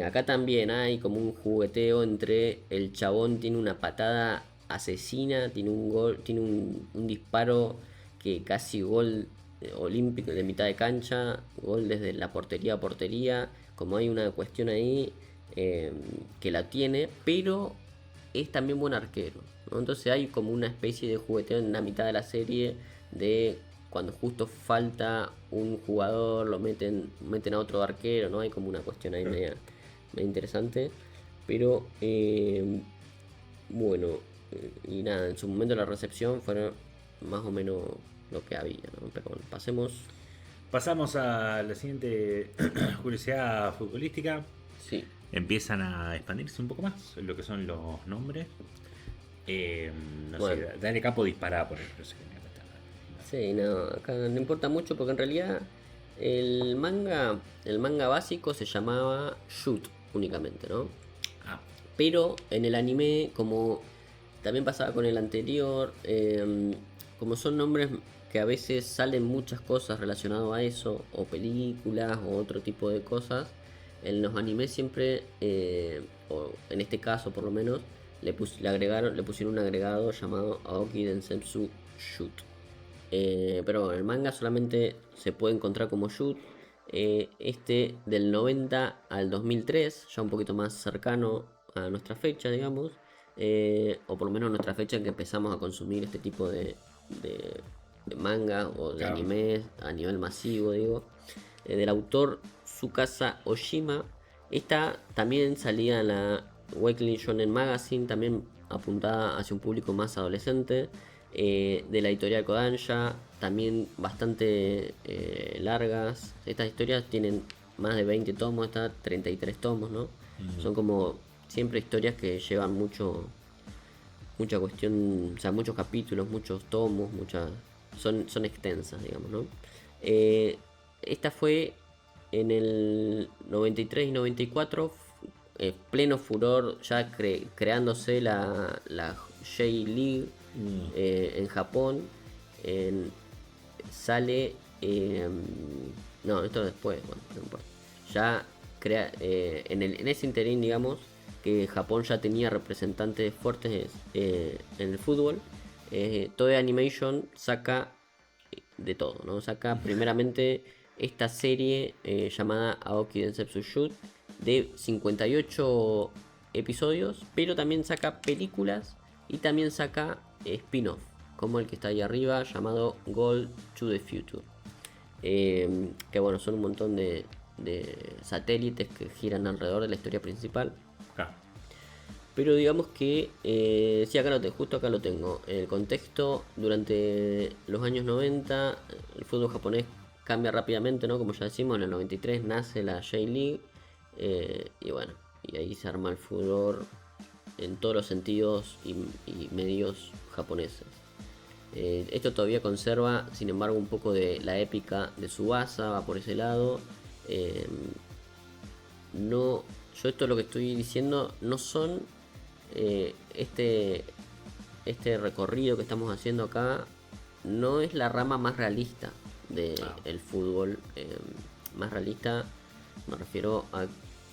Acá también hay como un jugueteo entre el chabón tiene una patada asesina, tiene un gol, tiene un disparo que casi gol olímpico de mitad de cancha, gol desde la portería a portería, como hay una cuestión ahí que la tiene, pero es también buen arquero, ¿no? Entonces hay como una especie de jugueteo en la mitad de la serie de cuando justo falta un jugador, lo meten a otro arquero, ¿no? Hay como una cuestión ahí media interesante. Pero bueno, y nada, en su momento la recepción fue más o menos lo que había, ¿no? Pero bueno, pasamos a la siguiente curiosidad futbolística. Sí. Empiezan a expandirse un poco más lo que son los nombres. No bueno. sé, dale capo disparada por el Sí, no, acá no importa mucho porque en realidad el manga básico se llamaba Shoot únicamente, ¿no? Pero en el anime, como también pasaba con el anterior, como son nombres que a veces salen muchas cosas relacionadas a eso, o películas, o otro tipo de cosas, en los animes siempre, o en este caso por lo menos, le pusieron un agregado llamado Aoki Densetsu Shoot. Pero en el manga solamente se puede encontrar como Shoot. Del 90 al 2003, ya un poquito más cercano a nuestra fecha, digamos, o por lo menos nuestra fecha en que empezamos a consumir este tipo de manga o de anime a nivel masivo, digo, del autor Tsukasa Oshima. Esta también salía en la Weekly Shonen Magazine, también apuntada hacia un público más adolescente. De la editorial Kodansha, también bastante largas. Estas historias tienen más de 20 tomos, está 33 tomos, ¿no? Son como siempre historias que llevan mucha cuestión, o sea, muchos capítulos, muchos tomos, son extensas, digamos, ¿no? Esta fue en el 93 y 94, pleno furor, ya creándose la J-League en Japón. Sale... no, esto después, bueno, no importa. Ya en ese interín, digamos, que Japón ya tenía representantes fuertes en el fútbol, Toei Animation saca de todo, ¿no? Saca primeramente esta serie llamada Aoki Densetsu Shoot de 58 episodios, pero también saca películas y también saca spin-off, como el que está ahí arriba llamado Goal to the Future. Que bueno, son un montón de satélites que giran alrededor de la historia principal. Claro. Pero digamos que, sí, justo acá lo tengo. El contexto, durante los años 90, el fútbol japonés cambia rápidamente, ¿no? Como ya decimos, en el 93 nace la J-League. Y bueno, y ahí se arma el fútbol en todos los sentidos y medios japoneses. Esto todavía conserva, sin embargo, un poco de la épica de Tsubasa, va por ese lado. No, yo esto lo que estoy diciendo no son este recorrido que estamos haciendo acá, no es la rama más realista del fútbol. Más realista me refiero a,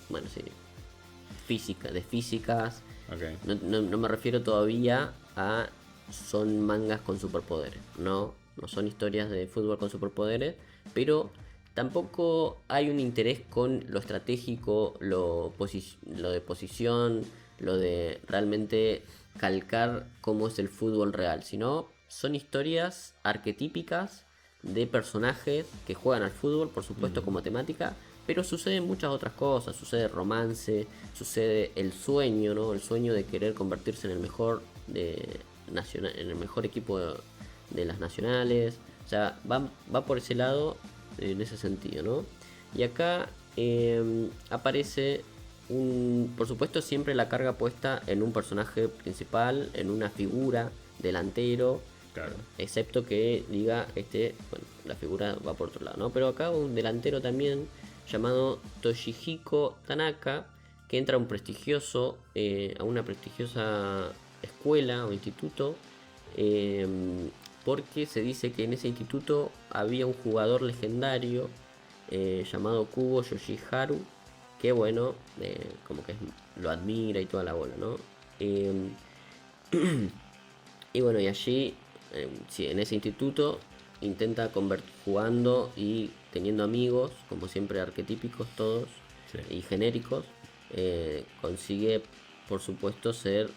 bueno, sí, de físicas. Okay. No me refiero todavía a son mangas con superpoderes, no son historias de fútbol con superpoderes, pero tampoco hay un interés con lo estratégico, lo de posición, lo de realmente calcar cómo es el fútbol real, sino son historias arquetípicas de personajes que juegan al fútbol, por supuesto, como temática, pero suceden muchas otras cosas. Sucede romance, sucede el sueño, ¿no? El sueño de querer convertirse en el mejor en el mejor equipo de las nacionales. O sea, va por ese lado, en ese sentido, ¿no? Y acá aparece por supuesto, siempre la carga puesta en un personaje principal, en una figura delantero. Claro. Excepto que diga bueno, la figura va por otro lado, ¿no? Pero acá un delantero también llamado Toshihiko Tanaka, que entra a un prestigioso, a una prestigiosa escuela o instituto, porque se dice que en ese instituto había un jugador legendario llamado Kubo Yoshiharu, que bueno, como que lo admira y toda la bola, ¿no? Y bueno, y allí, sí, en ese instituto intenta jugando y teniendo amigos, como siempre arquetípicos todos, sí, y genéricos, consigue, por supuesto, ser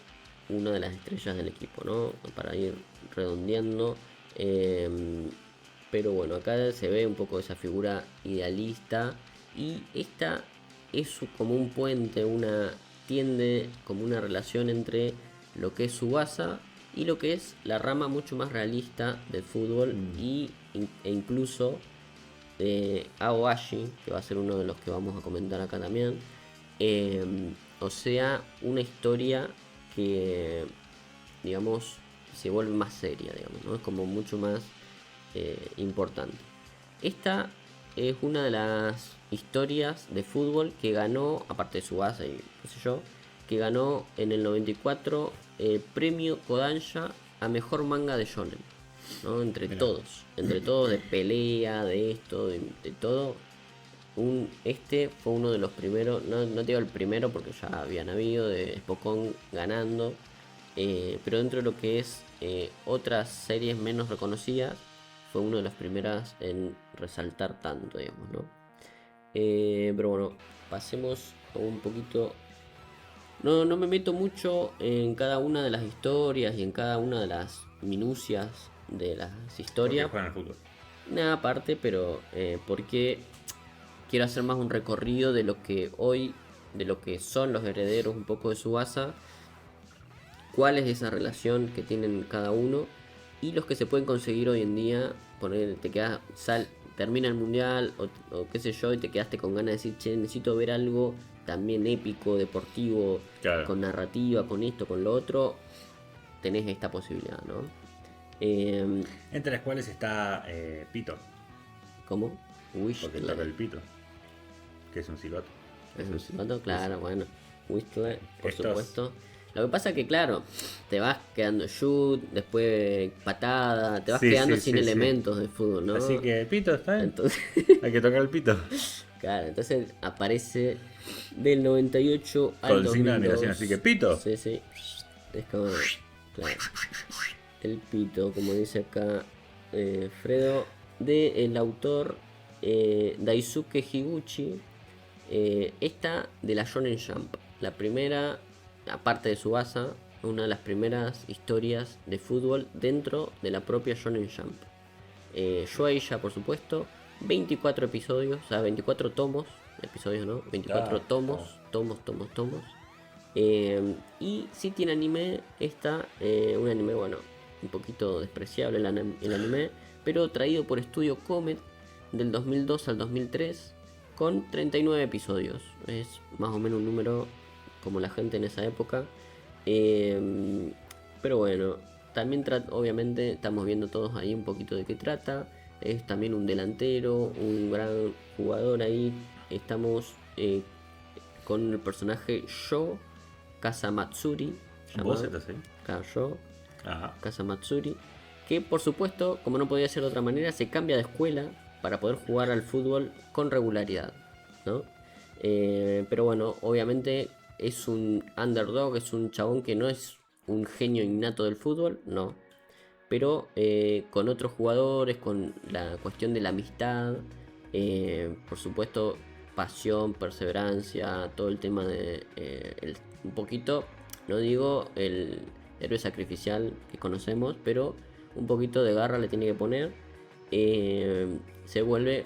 una de las estrellas del equipo, ¿no? Para ir redondeando. Pero bueno, acá se ve un poco esa figura idealista, y esta es como un puente, tiende como una relación entre lo que es Tsubasa y lo que es la rama mucho más realista del fútbol, e incluso Aoashi, que va a ser uno de los que vamos a comentar acá también. O sea, una historia que, digamos, se vuelve más seria, digamos, ¿no? Es como mucho más importante. Esta es una de las historias de fútbol que ganó, aparte de Tsubasa y qué sé yo, que ganó en el 94 el premio Kodansha a mejor manga de shonen, ¿no? Entre todos, de pelea, de esto, de todo. Este fue uno de los primeros, no te digo el primero porque ya habían habido, de Spokon ganando, pero dentro de lo que es otras series menos reconocidas, fue una de las primeras en resaltar tanto, digamos, ¿no? Pero bueno, pasemos a un poquito. No me meto mucho en cada una de las historias y en cada una de las minucias de las historias. Porque juegan al fútbol. Nada aparte, pero porque quiero hacer más un recorrido de lo que hoy, de lo que son los herederos un poco de Tsubasa, cuál es esa relación que tienen cada uno y los que se pueden conseguir hoy en día. Termina el mundial o qué sé yo, y te quedaste con ganas de decir, che, necesito ver algo también épico, deportivo, claro, con narrativa, con esto, con lo otro. Tenés esta posibilidad, ¿no? Entre las cuales está Pito. ¿Cómo? Porque toca el pito, que es un silbato. ¿Es un silbato? Claro, bueno. Whistler, por Estos- supuesto. Lo que pasa que, claro, te vas quedando shoot, después patada, te vas Sí, quedando sí, sin sí, sí. elementos de fútbol, ¿no? Así que el pito está bien. Entonces, Hay que tocar el pito. claro, entonces aparece del 98 al Con signo de 2002. admiración. Así que pito. Sí, sí. Es como, claro, el pito, como dice acá Fredo, de el autor Daisuke Higuchi. Esta de la Shonen Jump, la primera, aparte de Tsubasa, una de las primeras historias de fútbol dentro de la propia Shonen Jump. Shueisha, por supuesto, 24 episodios, o sea, 24 tomos, episodios no, 24 tomos. Y si tiene anime, un anime, bueno, un poquito despreciable el anime, pero traído por Studio Comet del 2002 al 2003 con 39 episodios. Es más o menos un número como la gente en esa época. Pero bueno, también obviamente estamos viendo todos ahí un poquito de qué trata. Es también un delantero, un gran jugador ahí. Estamos con el personaje Sho Kasamatsuri. ¿Vos estás ahí? Claro, Sho Ajá. Kasamatsuri. Que por supuesto, como no podía ser de otra manera, se cambia de escuela para poder jugar al fútbol con regularidad, ¿no? Pero bueno, obviamente es un underdog, es un chabón que no es un genio innato del fútbol, no. Pero con otros jugadores, con la cuestión de la amistad, por supuesto, pasión, perseverancia, todo el tema de un poquito, no digo el héroe sacrificial que conocemos, pero un poquito de garra le tiene que poner. Se vuelve,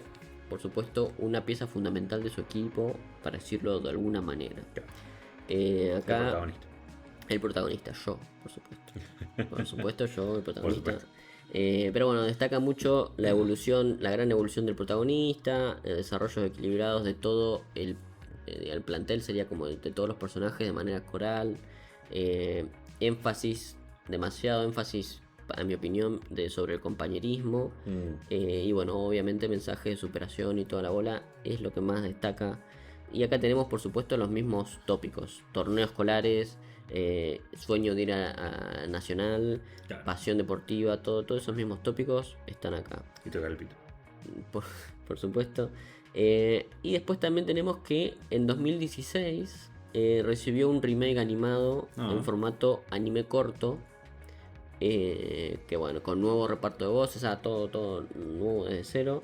por supuesto, una pieza fundamental de su equipo, para decirlo de alguna manera. Acá el protagonista, yo, por supuesto. Por supuesto, yo, el protagonista. Pero bueno, destaca mucho la evolución, la gran evolución del protagonista, desarrollos equilibrados de todo el plantel, sería como de todos los personajes de manera coral. Demasiado énfasis, en mi opinión, sobre el compañerismo. Y bueno, obviamente mensaje de superación y toda la bola es lo que más destaca. Y acá tenemos, por supuesto, los mismos tópicos: torneos escolares, sueño de ir a Nacional, claro, pasión deportiva, todos esos mismos tópicos están acá. Y tocar el pito. Por supuesto. Y después también tenemos que en 2016 recibió un remake animado en formato anime corto. Que bueno, con nuevo reparto de voces, o sea, todo nuevo desde cero.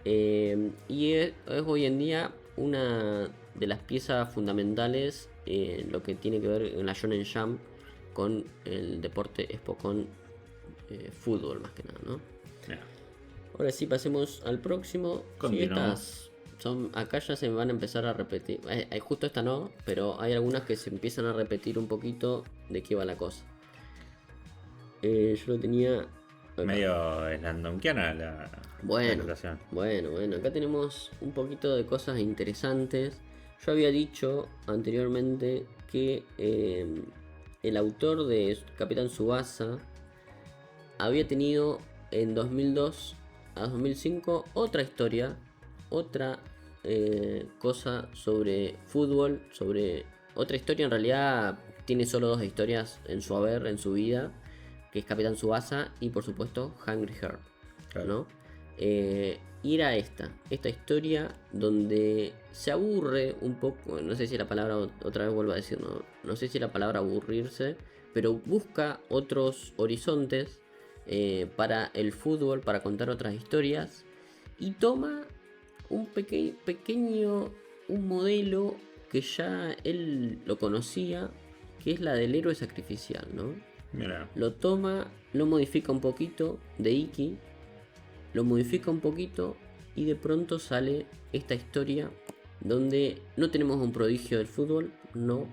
Y es hoy en día una de las piezas fundamentales en lo que tiene que ver en la Shonen Jump con el deporte Spokon, fútbol más que nada, ¿no? Yeah. Ahora sí, pasemos al próximo. Sí, estas acá ya se van a empezar a repetir. Justo esta no, pero hay algunas que se empiezan a repetir un poquito de qué va la cosa. Yo lo tenía acá. Medio slandonkiana la presentación. Bueno, acá tenemos un poquito de cosas interesantes. Yo había dicho anteriormente que el autor de Capitán Tsubasa había tenido en 2002 a 2005 otra historia, otra cosa sobre fútbol, sobre otra historia. En realidad tiene solo dos historias en su haber, en su vida, que es Capitán Tsubasa y por supuesto Hungry Heart, claro, ¿no? Y era esta historia donde se aburre un poco, no sé si la palabra, otra vez vuelvo a decir, no sé si la palabra aburrirse, pero busca otros horizontes para el fútbol, para contar otras historias, y toma un pequeño modelo que ya él lo conocía, que es la del héroe sacrificial, ¿no? Mira. Lo toma, lo modifica un poquito de Iki, lo modifica un poquito y de pronto sale esta historia donde no tenemos a un prodigio del fútbol, no.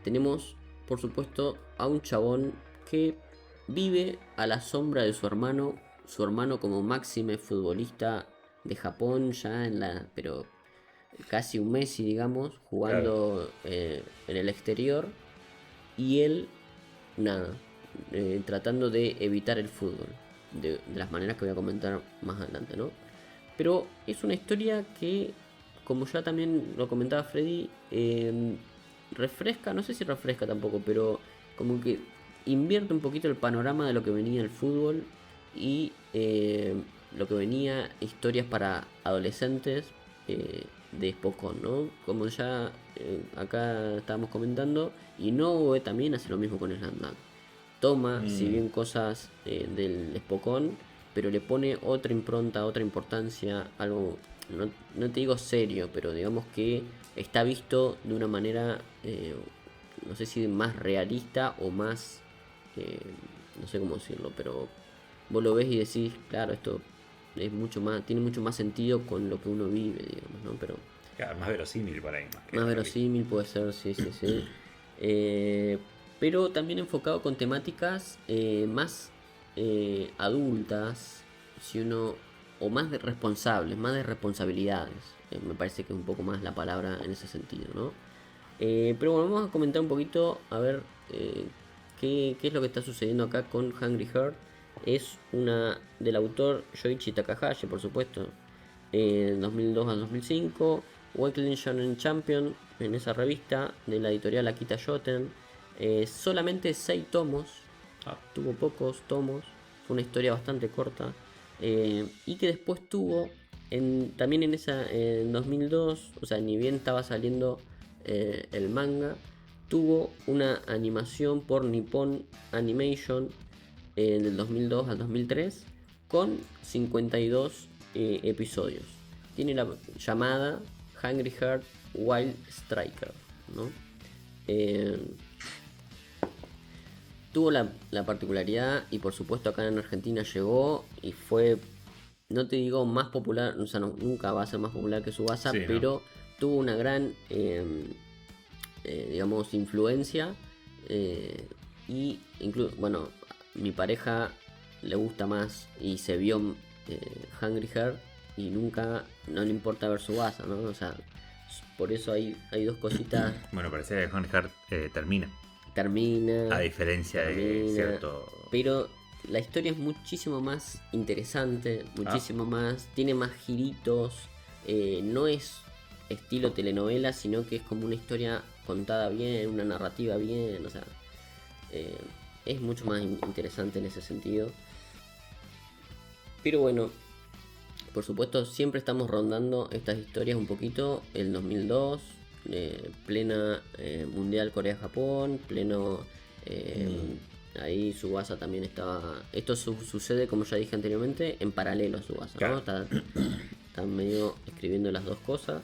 Tenemos, por supuesto, a un chabón que vive a la sombra de su hermano como máxime futbolista de Japón, pero casi un Messi, digamos, jugando, claro, en el exterior, y él, nada, tratando de evitar el fútbol de las maneras que voy a comentar más adelante, ¿no? Pero es una historia que, como ya también lo comentaba Freddy, refresca, no sé si refresca tampoco, pero como que invierte un poquito el panorama de lo que venía el fútbol y lo que venía historias para adolescentes de Spokon, ¿no? Como ya acá estábamos comentando, Inoue también hace lo mismo con Slam. Toma, si bien cosas del Spokon, pero le pone otra impronta, otra importancia, algo, no te digo serio, pero digamos que está visto de una manera, no sé si más realista o más, eh, no sé cómo decirlo, pero vos lo ves y decís, claro, esto es mucho más, tiene mucho más sentido con lo que uno vive, digamos, ¿no? Pero Claro, más verosímil por ahí, más que más realista. verosímil puede ser, sí, sí, sí. Eh, pero también enfocado con temáticas más adultas, si uno, o más de responsables, más de responsabilidades. Me parece que es un poco más la palabra en ese sentido, ¿no? Pero bueno, vamos a comentar un poquito, a ver qué es lo que está sucediendo acá con Hungry Heart. Es una del autor Yoichi Takahashi, por supuesto, en 2002 a 2005. Weekly Shonen Champion, en esa revista de la editorial Akita Shoten. Solamente 6 tomos, Ah, tuvo pocos tomos, fue una historia bastante corta. Y que después tuvo, también en 2002, o sea, ni bien estaba saliendo el manga, tuvo una animación por Nippon Animation del 2002 al 2003 con 52 episodios. Tiene la llamada Hungry Heart Wild Striker, ¿no? Eh, tuvo la particularidad, y por supuesto acá en Argentina llegó y fue, no te digo más popular, o sea, nunca va a ser más popular que Tsubasa, sí, ¿no? pero tuvo una gran, digamos, influencia. Y incluso, bueno, mi pareja le gusta más y se vio Hungry Heart y nunca, no le importa ver Tsubasa, ¿no? O sea, por eso hay dos cositas. Bueno, parece que Honey Heart termina. A Termina, diferencia de termina, cierto. pero la historia es muchísimo más interesante, Ah, muchísimo más, tiene más giritos, no es estilo telenovela, sino que es como una historia contada bien, una narrativa bien, o sea, eh, es mucho más interesante en ese sentido. Pero bueno, por supuesto, siempre estamos rondando estas historias un poquito. El 2002, plena Mundial Corea-Japón, pleno. Ahí Tsubasa también estaba. Esto sucede, como ya dije anteriormente, en paralelo a Tsubasa, ¿no? claro. Está medio escribiendo las dos cosas.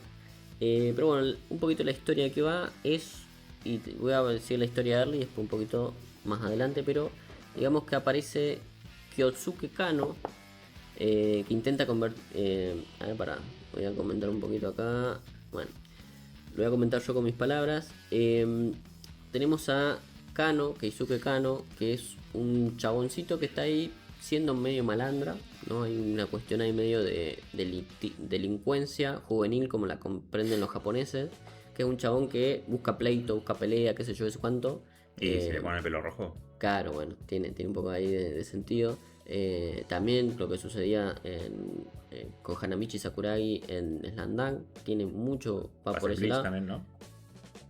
Pero bueno, un poquito la historia que va es. Y voy a decir la historia de Early después un poquito más adelante, pero digamos que aparece Kyotsuke Kano, que intenta convertir. A ver, pará, voy a comentar un poquito acá. Bueno, lo voy a comentar yo con mis palabras. Tenemos a Kano, Keisuke Kano, que es un chaboncito que está ahí siendo medio malandra, ¿no? Hay una cuestión ahí medio de delincuencia juvenil, como la comprenden los japoneses, que es un chabón que busca pleito, busca pelea, qué sé yo, qué sé cuánto. Y si le pone el pelo rojo. Claro, bueno, tiene un poco ahí de sentido. También lo que sucedía con Hanamichi Sakuragi en Slandang tiene mucho, va Pasa por en ese Bleach lado. también, ¿no?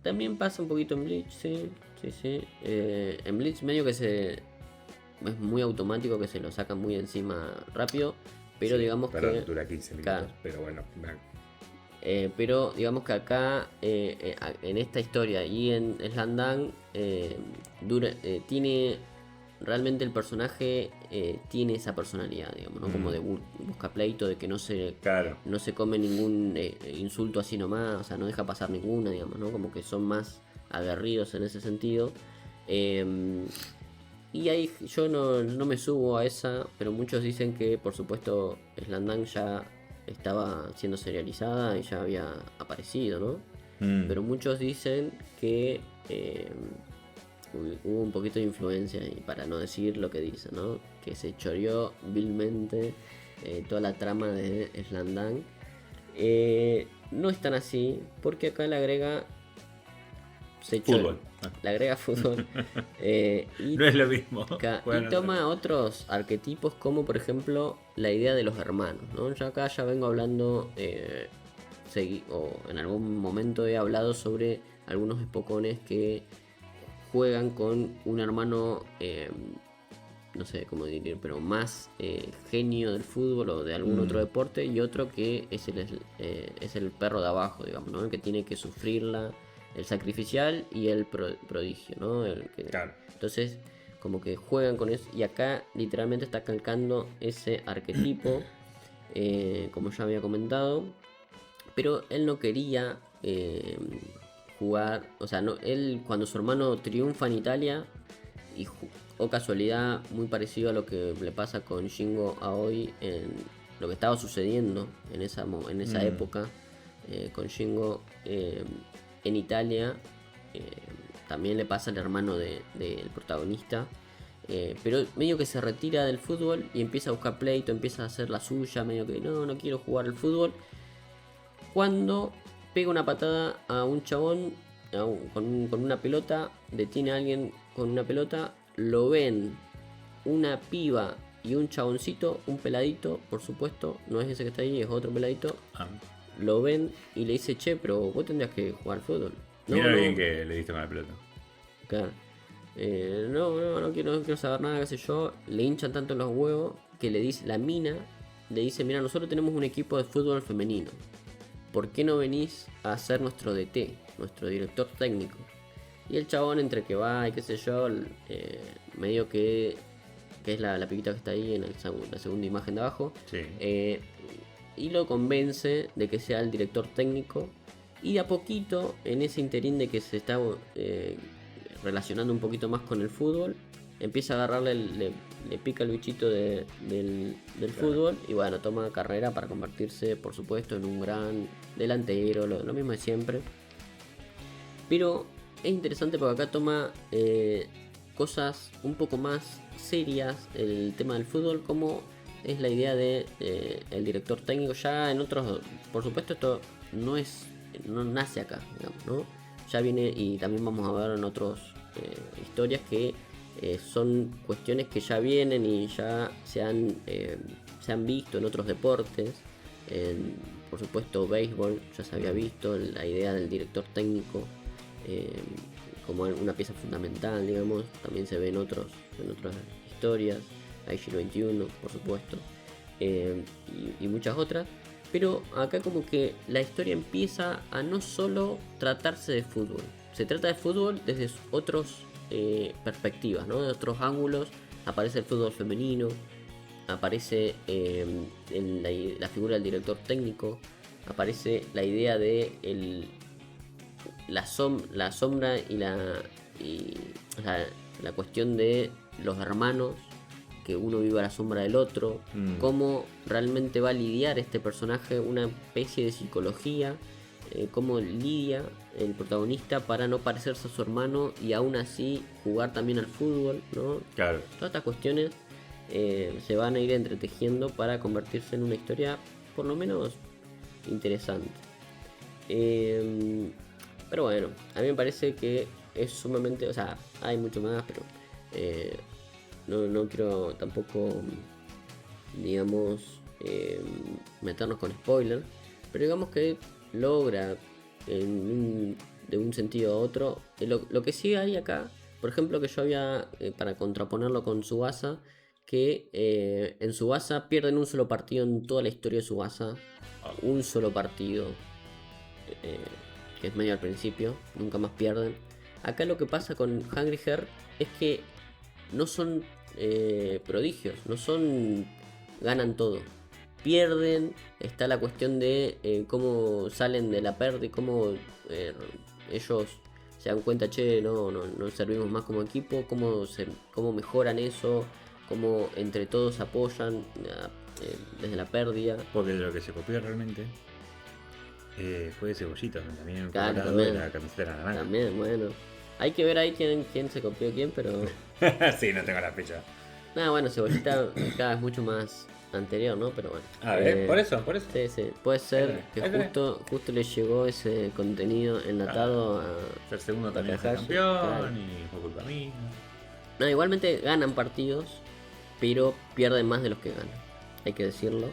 También pasa un poquito en Bleach, sí, sí, sí. En Bleach medio que es muy automático, que se lo sacan muy encima rápido, pero Sí, digamos perdón, que dura 15 minutos, claro. pero bueno. Pero digamos que acá, en esta historia y en Slandang, tiene realmente el personaje, tiene esa personalidad, digamos, ¿no? Como de busca pleito, de que Claro. no se come ningún insulto así nomás, o sea, no deja pasar ninguna, digamos, ¿no? Como que son más aguerridos en ese sentido. Y ahí yo no me subo a esa, pero muchos dicen que, por supuesto, Slandang ya estaba siendo serializada y ya había aparecido, ¿no? Pero muchos dicen que hubo un poquito de influencia, y para no decir lo que dicen, ¿no? Que se choreó vilmente toda la trama de Slandang. No es tan así, porque acá le agrega Fútbol. le agrega fútbol. Y No es lo mismo. y toma otros arquetipos, como por ejemplo la idea de los hermanos, ¿no? Yo acá ya vengo hablando o en algún momento he hablado sobre algunos espocones que juegan con un hermano, no sé cómo decir, pero más genio del fútbol o de algún otro deporte, y otro que es el perro de abajo, digamos, ¿no? El que tiene que sufrirla, el sacrificial y el prodigio, ¿no? Claro. Entonces, como que juegan con eso, y acá literalmente está calcando ese arquetipo, como ya había comentado, pero él no quería jugar, o sea, no, él cuando su hermano triunfa en Italia, y o casualidad, muy parecido a lo que le pasa con Shingo Aoi en lo que estaba sucediendo en esa época, con Shingo en Italia, también le pasa al hermano del protagonista, pero medio que se retira del fútbol y empieza a buscar pleito, empieza a hacer la suya, medio que no quiero jugar al fútbol, cuando pega una patada a un chabón con una pelota, detiene a alguien con una pelota, lo ven una piba y un chaboncito, un peladito, por supuesto, no es ese que está ahí, es otro peladito. Lo ven y le dice, che, pero vos tendrías que jugar al fútbol. Mira bien que le diste con la pelota. Claro. No quiero saber nada, qué sé yo. Le hinchan tanto los huevos que le dice, la mina le dice, mira, nosotros tenemos un equipo de fútbol femenino. ¿Por qué no venís a ser nuestro DT, nuestro director técnico? Y el chabón, entre que va y qué sé yo, medio que es la piquita que está ahí en la segunda imagen de abajo, sí. Y lo convence de que sea el director técnico. Y de a poquito, en ese interín de que se está relacionando un poquito más con el fútbol, empieza a agarrarle, le pica el bichito del claro. Fútbol, y bueno, toma carrera para convertirse, por supuesto, en un gran delantero, lo mismo de siempre. Pero es interesante porque acá toma cosas un poco más serias, el tema del fútbol, como es la idea de el director técnico. Ya en otros, por supuesto, esto no nace acá, digamos, ¿no? Ya viene, y también vamos a ver en otras historias que son cuestiones que ya vienen y ya se han visto en otros deportes. Por supuesto, béisbol ya se había visto la idea del director técnico como una pieza fundamental, digamos. También se ve en otras historias, IG 21, por supuesto, y muchas otras. Pero acá como que la historia empieza a no solo tratarse de fútbol. Se trata de fútbol desde otras perspectivas, ¿no? De otros ángulos. Aparece el fútbol femenino, aparece la figura del director técnico, aparece la idea de la sombra y la cuestión de los hermanos, que uno vive a la sombra del otro, cómo realmente va a lidiar este personaje, una especie de psicología, cómo lidia el protagonista para no parecerse a su hermano y aún así jugar también al fútbol, ¿no? Claro. Todas estas cuestiones se van a ir entretejiendo para convertirse en una historia por lo menos interesante. Pero bueno, a mí me parece que es sumamente, o sea, hay mucho más, pero no quiero tampoco, digamos, meternos con spoiler, pero digamos que logra de un sentido a otro. Lo que sí hay acá, por ejemplo, que yo había, para contraponerlo con Tsubasa, que en Tsubasa pierden un solo partido en toda la historia de Tsubasa, un solo partido, que es medio al principio, nunca más pierden. Acá lo que pasa con Hungry Heart es que no son prodigios, no son ganan todo, pierden. Está la cuestión de cómo salen de la pérdida, cómo ellos se dan cuenta, che, no servimos más como equipo, cómo mejoran eso, cómo entre todos apoyan desde la pérdida. Porque de lo que se copió realmente fue Cebollitas, también el claro, de la camiseta naranja. También, bueno. Hay que ver ahí quién se copió a quién, pero... Sí, no tengo la fecha. Bueno, Cebollita cada vez mucho más anterior, ¿no? Pero bueno. A ver, por eso. Sí. Puede ser que justo le llegó ese contenido enlatado a... Ser segundo también es campeón, claro. Y fue culpa mía. Igualmente ganan partidos, pero pierden más de los que ganan. Hay que decirlo.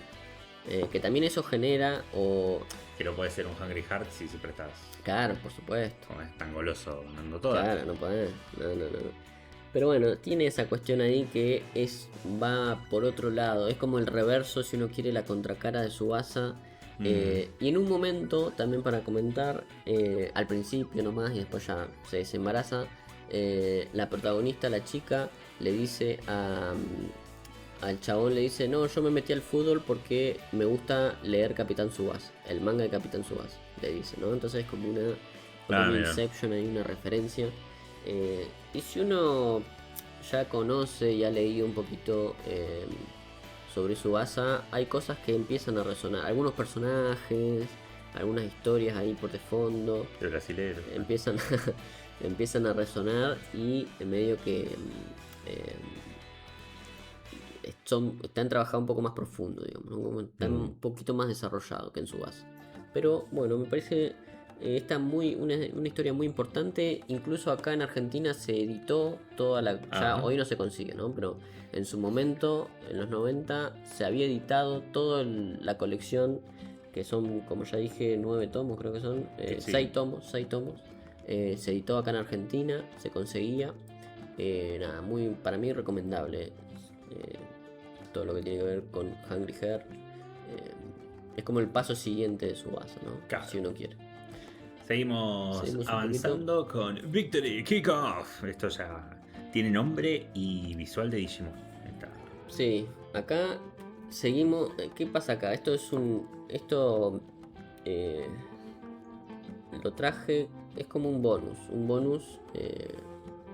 Que también eso genera, o Pero puede ser un Hungry Heart si siempre estás Claro, por supuesto. como es tan goloso dando todas. Claro, no podés. No. Pero bueno, tiene esa cuestión ahí que va por otro lado. Es como el reverso, si uno quiere, la contracara de Tsubasa. Y en un momento, también para comentar, al principio nomás y después ya se desembaraza, la protagonista, la chica, le dice al chabón, le dice, no, yo me metí al fútbol porque me gusta leer Capitán Tsubasa, el manga de Capitán Tsubasa, le dice, ¿no? Entonces es como una Mira. Inception, hay una referencia. Y si uno ya conoce y ha leído un poquito sobre Tsubasa, hay cosas que empiezan a resonar. Algunos personajes, algunas historias ahí por de fondo, El brasilero. empiezan a resonar y en medio que están trabajados un poco más profundo, digamos, ¿no? Como están un poquito más desarrollados que en Tsubasa. Pero bueno, me parece una historia muy importante. Incluso acá en Argentina se editó toda la... Ya Ajá. hoy no se consigue, ¿no? Pero en su momento, en los 90, se había editado toda la colección, que son, como ya dije, 9 tomos, creo que son. Sí. 6 tomos. Se editó acá en Argentina, se conseguía. Nada, para mí recomendable. Todo lo que tiene que ver con Hungry Heart. Es como el paso siguiente de Tsubasa, ¿no? Claro. Si uno quiere. Seguimos un avanzando con Victory Kickoff. Esto ya tiene nombre y visual de Digimon. Está. Sí, acá seguimos. ¿Qué pasa acá? Esto lo traje. Es como un bonus. Un bonus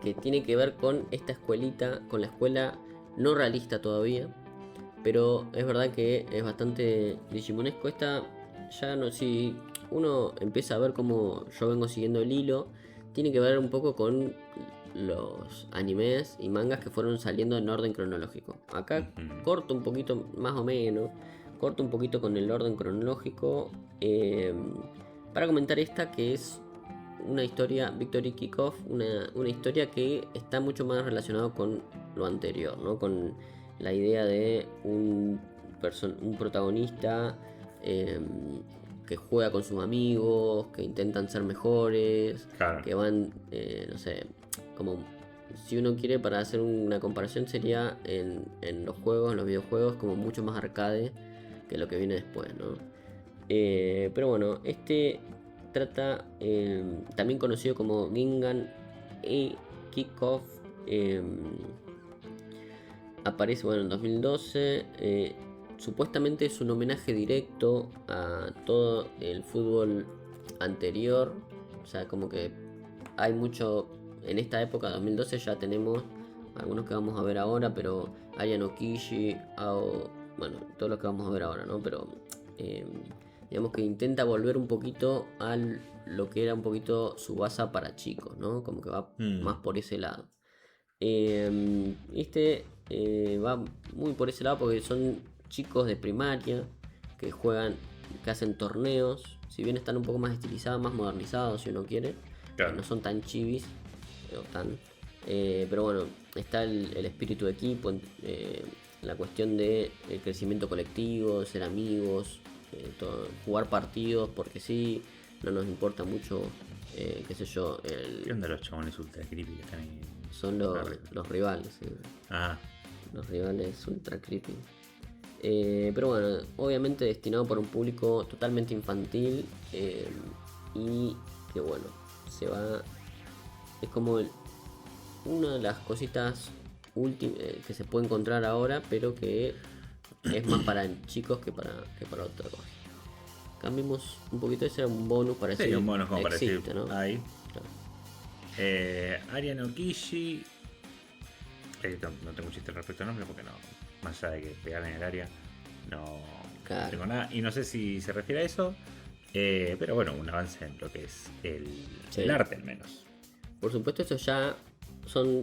que tiene que ver con esta escuelita. Con la escuela no realista todavía. Pero es verdad que es bastante digimonesco. Esta ya no. Si uno empieza a ver cómo yo vengo siguiendo el hilo, tiene que ver un poco con los animes y mangas que fueron saliendo en orden cronológico. Acá corto un poquito, más o menos, corto un poquito con el orden cronológico para comentar esta que es una historia, Victory Kickoff, una historia que está mucho más relacionada con lo anterior, ¿no? Con la idea de un protagonista que juega con sus amigos, que intentan ser mejores, Claro. que van, no sé, como si uno quiere, para hacer una comparación, sería en los juegos, en los videojuegos, como mucho más arcade que lo que viene después, ¿no? Pero bueno, este trata, también conocido como Gingan Kickoff, aparece en 2012. Supuestamente es un homenaje directo a todo el fútbol anterior. O sea, como que hay mucho. En esta época, 2012, ya tenemos algunos que vamos a ver ahora, pero Aya no Kishi, bueno, todos los que vamos a ver ahora, ¿no? Pero digamos que intenta volver un poquito a lo que era un poquito Tsubasa para chicos, ¿no? Como que va más por ese lado. Va muy por ese lado porque son chicos de primaria que juegan, que hacen torneos. Si bien están un poco más estilizados, más modernizados, si uno quiere, Claro. no son tan chivis pero bueno, está el espíritu de equipo, la cuestión de el crecimiento colectivo, ser amigos, jugar partidos porque sí, no nos importa mucho, qué sé yo, ¿Qué onda los chabones ultra creepy que están ahí? son los rivales, los rivales ultra creepy. Pero bueno, obviamente destinado para un público totalmente infantil, y que bueno, es como una de las cositas que se puede encontrar ahora, pero que es más para chicos que para otra cosa. Cambiemos un poquito, ese era un bonus para decir. Sí, un bonus como para decir, ¿no? ahí. Claro. Aria no Kishi. No tengo chiste respecto al nombre porque no. Más allá de que pegar en el área, no tengo nada. Y no sé si se refiere a eso. Pero bueno, un avance en lo que es el arte al menos. Por supuesto, esto ya son.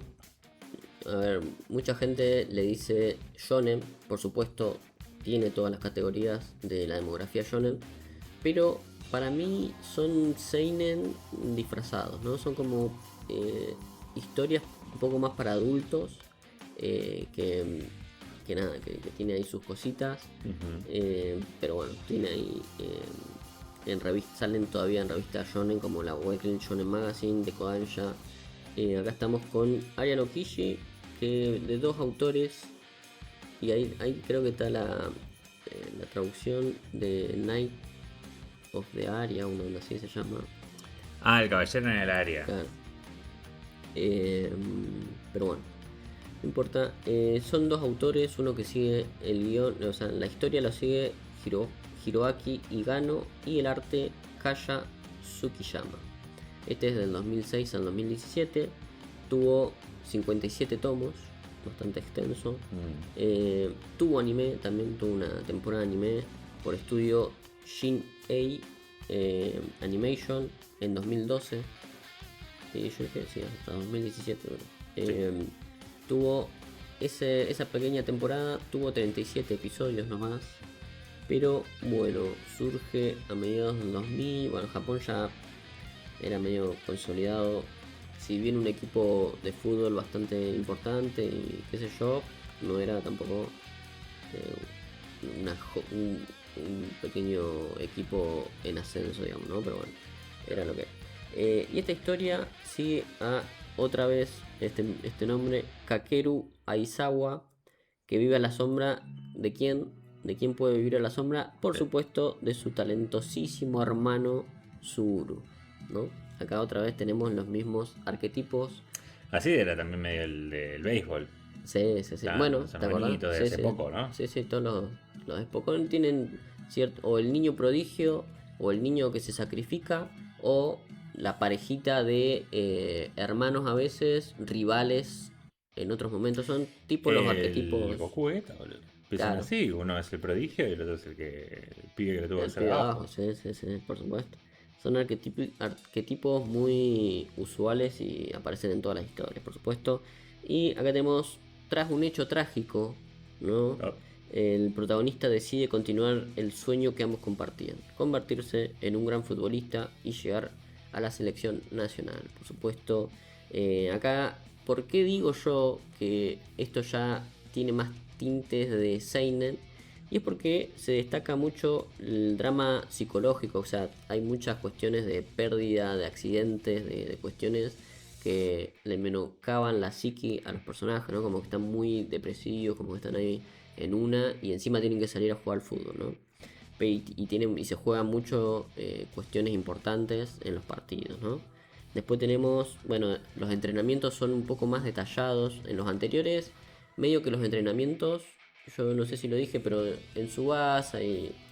A ver, mucha gente le dice shonen. Por supuesto, tiene todas las categorías de la demografía shonen. Pero para mí son seinen disfrazados, ¿no? Son como historias un poco más para adultos, que nada, que tiene ahí sus cositas. Pero bueno, tiene ahí salen todavía en revistas shonen como la Weekly Shonen Magazine de Kodansha. Acá estamos con Ariano Kishi, que de 2 autores, y ahí creo que está la traducción de Night of the Area, una onda así se llama. Ah, el caballero en el área. Claro. Pero bueno, no importa. Son 2 autores, uno que sigue el guión, o sea, la historia lo sigue Hiroaki Higano y el arte Kaya Tsukiyama. Este es del 2006 al 2017. Tuvo 57 tomos, bastante extenso. Tuvo anime, también tuvo una temporada de anime por estudio Shin-Ei Animation en 2012. Y yo dije, sí, hasta 2017. Bueno. Tuvo esa pequeña temporada, tuvo 37 episodios nomás. Pero bueno, surge a mediados del 2000. Bueno, Japón ya era medio consolidado. Si bien un equipo de fútbol bastante importante y qué sé yo, no era tampoco un pequeño equipo en ascenso, digamos, ¿no? Pero bueno, era lo que era. Y esta historia sigue a otra vez este nombre, Kakeru Aizawa, que vive a la sombra de quién. ¿De quién puede vivir a la sombra? Por supuesto, de su talentosísimo hermano Suguru, ¿no? Acá otra vez tenemos los mismos arquetipos. Así era también medio el del béisbol. Sí. Bueno, ¿te acordás? De hace poco, ¿no? Sí, todos los de Pokémon tienen cierto, o el niño prodigio, o el niño que se sacrifica, o la parejita de hermanos a veces, rivales en otros momentos. Son tipo los arquetipos. Goku Vegeta, boludo. Empiezan Claro. así, uno es el prodigio y el otro es el pibe que le tuvo que hacer abajo. Sí, por supuesto. Son arquetipos muy usuales y aparecen en todas las historias, por supuesto. Y acá tenemos, tras un hecho trágico, ¿no? Oh. El protagonista decide continuar el sueño que ambos compartían, convertirse en un gran futbolista y llegar a la selección nacional, por supuesto. Acá, ¿por qué digo yo que esto ya tiene más tintes de seinen? Y es porque se destaca mucho el drama psicológico, o sea, hay muchas cuestiones de pérdida, de accidentes, de cuestiones que le menoscaban la psiqui a los personajes, ¿no? Como que están muy depresivos, como que están ahí en una y encima tienen que salir a jugar al fútbol, ¿no? Y se juegan mucho cuestiones importantes en los partidos, ¿no? Después tenemos, bueno, los entrenamientos son un poco más detallados. En los anteriores, medio que los entrenamientos, yo no sé si lo dije, pero en Tsubasa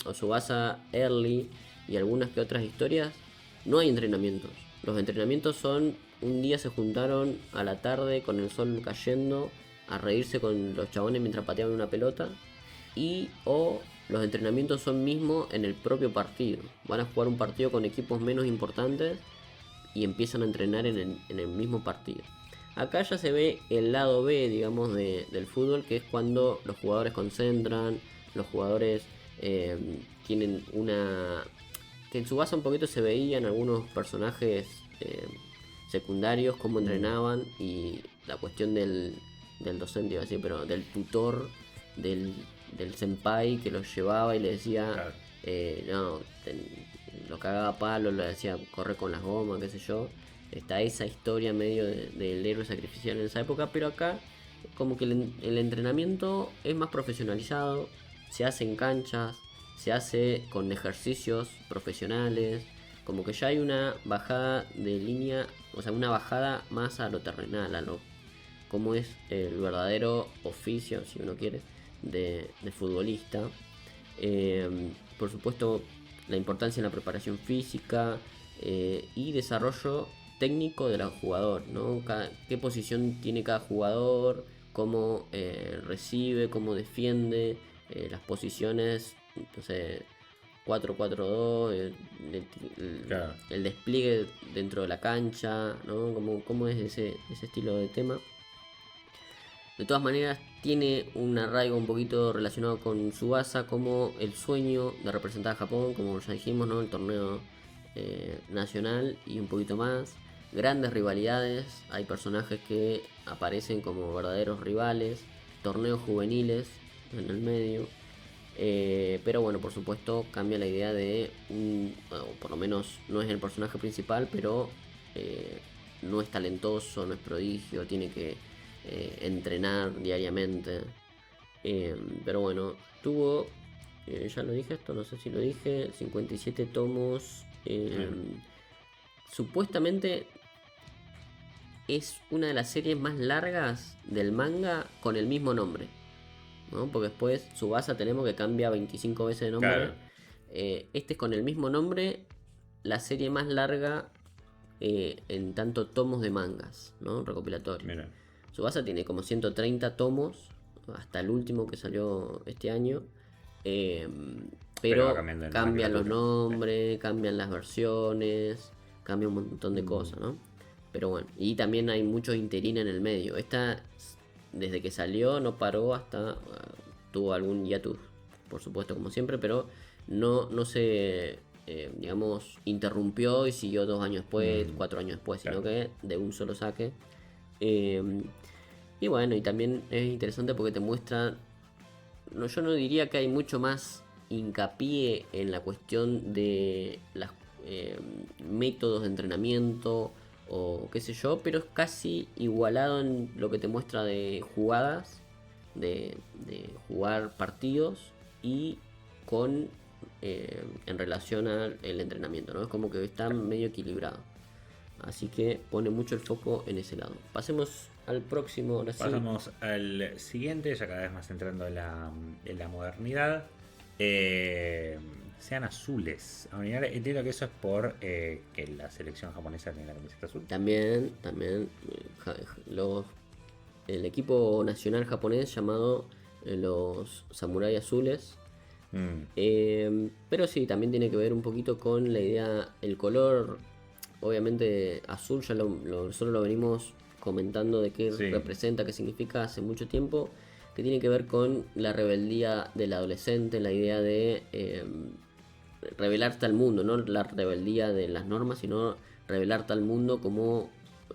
o Tsubasa Early y algunas que otras historias, no hay entrenamientos. Los entrenamientos son, un día se juntaron a la tarde con el sol cayendo a reírse con los chabones mientras pateaban una pelota, o los entrenamientos son mismo en el propio partido. Van a jugar un partido con equipos menos importantes y empiezan a entrenar en el mismo partido. Acá ya se ve el lado B, digamos, del fútbol, que es cuando los jugadores concentran, los jugadores tienen una... que en su base un poquito se veían algunos personajes secundarios, cómo entrenaban, y la cuestión del docente, iba a decir, pero del tutor, del senpai que los llevaba y le decía, claro. Lo cagaba a palo, le decía corre con las gomas, qué sé yo. Está esa historia medio del héroe sacrificial en esa época, pero acá como que el entrenamiento es más profesionalizado, se hace en canchas, se hace con ejercicios profesionales, como que ya hay una bajada de línea, o sea, una bajada más a lo terrenal, a lo como es el verdadero oficio, si uno quiere, de futbolista. Por supuesto, la importancia en la preparación física y desarrollo técnico del jugador, ¿no? Qué posición tiene cada jugador, cómo recibe, cómo defiende, las posiciones, entonces 4-4-2, Claro. el despliegue dentro de la cancha, ¿no? Cómo es ese estilo de tema. De todas maneras, tiene un arraigo un poquito relacionado con Tsubasa, como el sueño de representar a Japón, como ya dijimos, ¿no? El torneo nacional y un poquito más. Grandes rivalidades, hay personajes que aparecen como verdaderos rivales, torneos juveniles en el medio. Pero bueno, por supuesto cambia la idea de o por lo menos no es el personaje principal, pero no es talentoso, no es prodigio, tiene que entrenar diariamente. Pero bueno, tuvo, ya lo dije esto, no sé si lo dije, 57 tomos. Supuestamente es una de las series más largas del manga con el mismo nombre, ¿no? Porque después Tsubasa tenemos que cambia 25 veces de nombre. Claro. Este es con el mismo nombre, la serie más larga en tanto tomos de mangas, ¿no? Recopilatorio. Mira. Tsubasa tiene como 130 tomos, hasta el último que salió este año. Pero va Pero cambiando en cambian los nomenclatura. nombres, cambian las versiones, cambia un montón de cosas, ¿no? Pero bueno, y también hay muchos interinos en el medio. Esta, desde que salió, no paró hasta... tuvo algún hiatus, por supuesto, como siempre, pero no se, digamos, interrumpió y siguió 2 años después, 4 años después, sino que de un solo saque. Y bueno, y también es interesante porque te muestra... No, yo no diría que hay mucho más hincapié en la cuestión de los métodos de entrenamiento o qué sé yo, pero es casi igualado en lo que te muestra de jugadas, de jugar partidos y con en relación al entrenamiento, ¿no? Es como que está medio equilibrado. Así que pone mucho el foco en ese lado. Pasemos al próximo, ahora sí. Pasamos al siguiente, ya cada vez más entrando en la modernidad. Sean azules. Entiendo que eso es por que la selección japonesa tiene la camiseta azul. También el equipo nacional japonés llamado los Samurai Azules. Pero sí, también tiene que ver un poquito con la idea, el color, obviamente azul, ya nosotros lo venimos comentando de qué representa, qué significa hace mucho tiempo, que tiene que ver con la rebeldía del adolescente, la idea de rebelarte al mundo, no la rebeldía de las normas, sino rebelarte al mundo como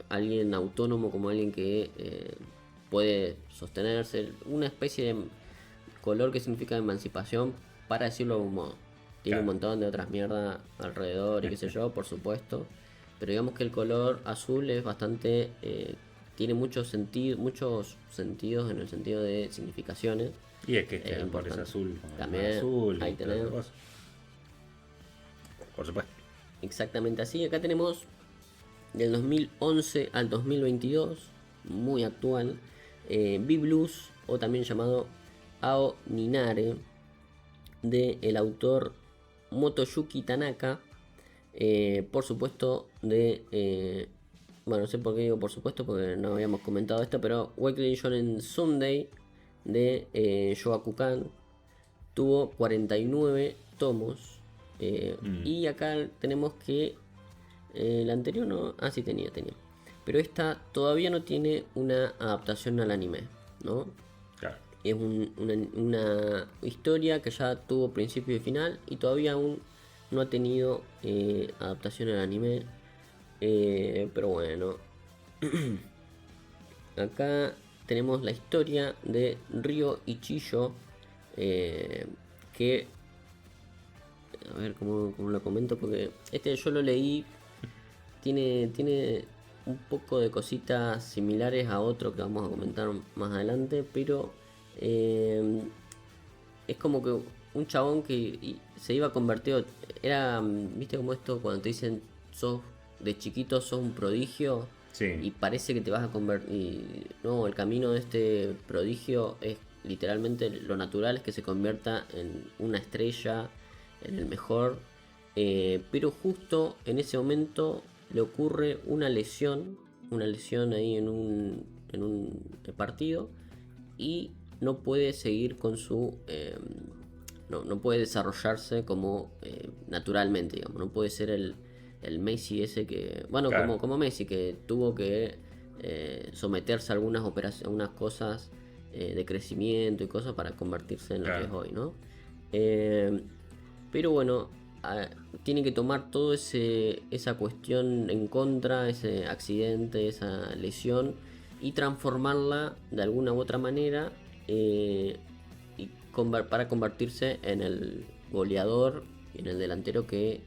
alguien autónomo, como alguien que puede sostenerse, una especie de color que significa emancipación, para decirlo de algún modo. Tiene un montón de otras mierdas alrededor y qué sé yo, por supuesto. Pero digamos que el color azul es bastante... tiene muchos sentidos en el sentido de significaciones. Y es que este árbol es azul. También, azul ahí tenemos. Por supuesto. Exactamente así. Acá tenemos del 2011 al 2022, muy actual, B-Blues, o también llamado Ao Ninare, de el autor Motoyuki Tanaka. Por supuesto bueno, no sé por qué digo por supuesto, porque no habíamos comentado esto, pero Weekly Shonen Sunday de Shogakukan tuvo 49 tomos. Y acá tenemos que el anterior no... Ah, sí, tenía. Pero esta todavía no tiene una adaptación al anime, ¿no? Claro. Es una historia que ya tuvo principio y final y todavía aún no ha tenido adaptación al anime. Pero bueno. Acá tenemos la historia de Ryo Ichiyo. Que... A ver cómo lo comento, porque este yo lo leí. Tiene un poco de cositas similares a otro que vamos a comentar más adelante, pero es como que un chabón que se iba a convertir, era, viste como esto cuando te dicen sos de chiquito sos un prodigio, y parece que te vas a convertir, no, el camino de este prodigio es literalmente lo natural, es que se convierta en una estrella, en el mejor, pero justo en ese momento le ocurre una lesión ahí en un partido, y no puede seguir con su... no puede desarrollarse como naturalmente, digamos. No puede ser el Messi ese que... Bueno, claro, como Messi, que tuvo que someterse a algunas operaciones, unas cosas de crecimiento y cosas para convertirse en lo que es hoy, ¿no? Pero bueno, tiene que tomar toda esa cuestión en contra, ese accidente, esa lesión, y transformarla de alguna u otra manera, y para convertirse en el goleador y en el delantero que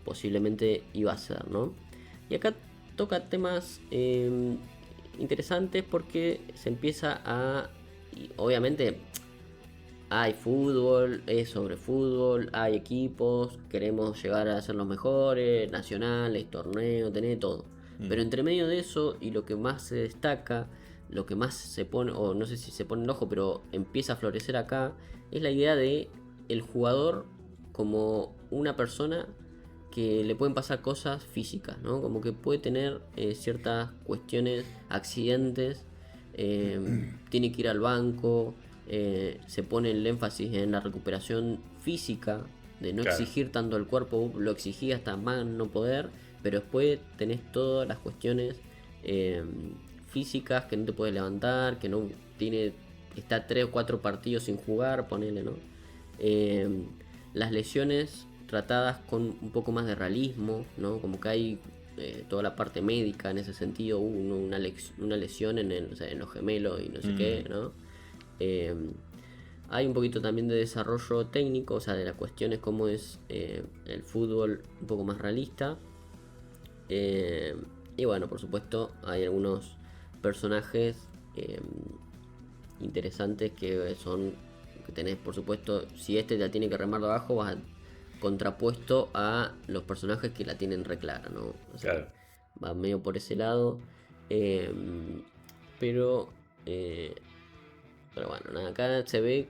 posiblemente iba a ser, ¿no? Y acá toca temas interesantes porque se empieza a... Obviamente hay fútbol, es sobre fútbol, hay equipos, queremos llegar a ser los mejores, nacionales, torneos, tener todo. Pero entre medio de eso y lo que más se destaca, lo que más se pone, o no sé si se pone el ojo, pero empieza a florecer acá, es la idea de el jugador como una persona que le pueden pasar cosas físicas, ¿no? Como que puede tener ciertas cuestiones, accidentes, tiene que ir al banco, se pone el énfasis en la recuperación física, de no exigir tanto al cuerpo, lo exigía hasta más no poder, pero después tenés todas las cuestiones físicas, que no te puedes levantar, que no tiene, está 3 o 4 partidos sin jugar, ponele, ¿no? Las lesiones tratadas con un poco más de realismo, ¿no? Como que hay toda la parte médica en ese sentido, una lesión en, o sea, en los gemelos y no sé qué, ¿no? Hay un poquito también de desarrollo técnico, o sea, de las cuestiones como es el fútbol un poco más realista. Y bueno, por supuesto, hay algunos personajes interesantes que son, que tenés, por supuesto, si este la tiene que remar de abajo, vas contrapuesto a los personajes que la tienen re clara, ¿no? O sea, va medio por ese lado. Pero bueno, nada, acá se ve,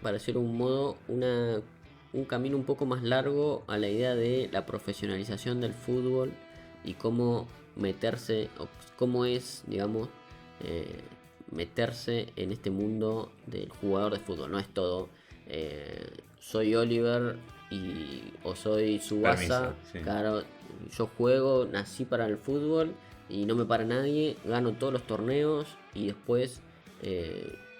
para decir un modo, un camino un poco más largo a la idea de la profesionalización del fútbol y cómo meterse, o cómo es, digamos, meterse en este mundo del jugador de fútbol. No es todo, soy Oliver o soy Tsubasa, sí. Claro, yo juego, nací para el fútbol y no me para nadie, gano todos los torneos y después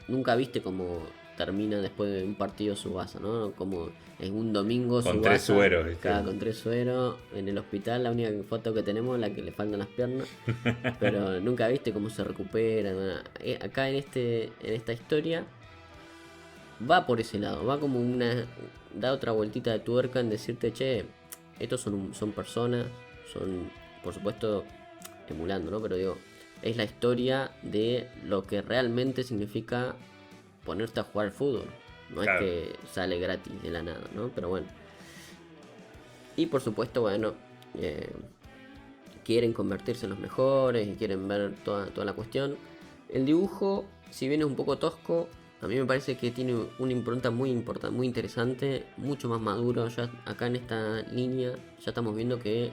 nunca viste cómo termina después de un partido Tsubasa, ¿no? Como en un domingo con Tsubasa, 3 sueros, ¿viste? con 3 sueros en el hospital, la única foto que tenemos es la que le faltan las piernas, pero nunca viste cómo se recupera. Acá en esta historia va por ese lado, va como da otra vueltita de tuerca en decirte, che, estos son personas, son, por supuesto, emulando, ¿no? Pero digo, es la historia de lo que realmente significa ponerte a jugar al fútbol. No es que sale gratis de la nada, ¿no? Pero bueno. Y por supuesto, bueno, quieren convertirse en los mejores y quieren ver toda la cuestión. El dibujo, si bien es un poco tosco, a mí me parece que tiene una impronta muy importante, muy interesante, mucho más maduro. Ya acá en esta línea ya estamos viendo que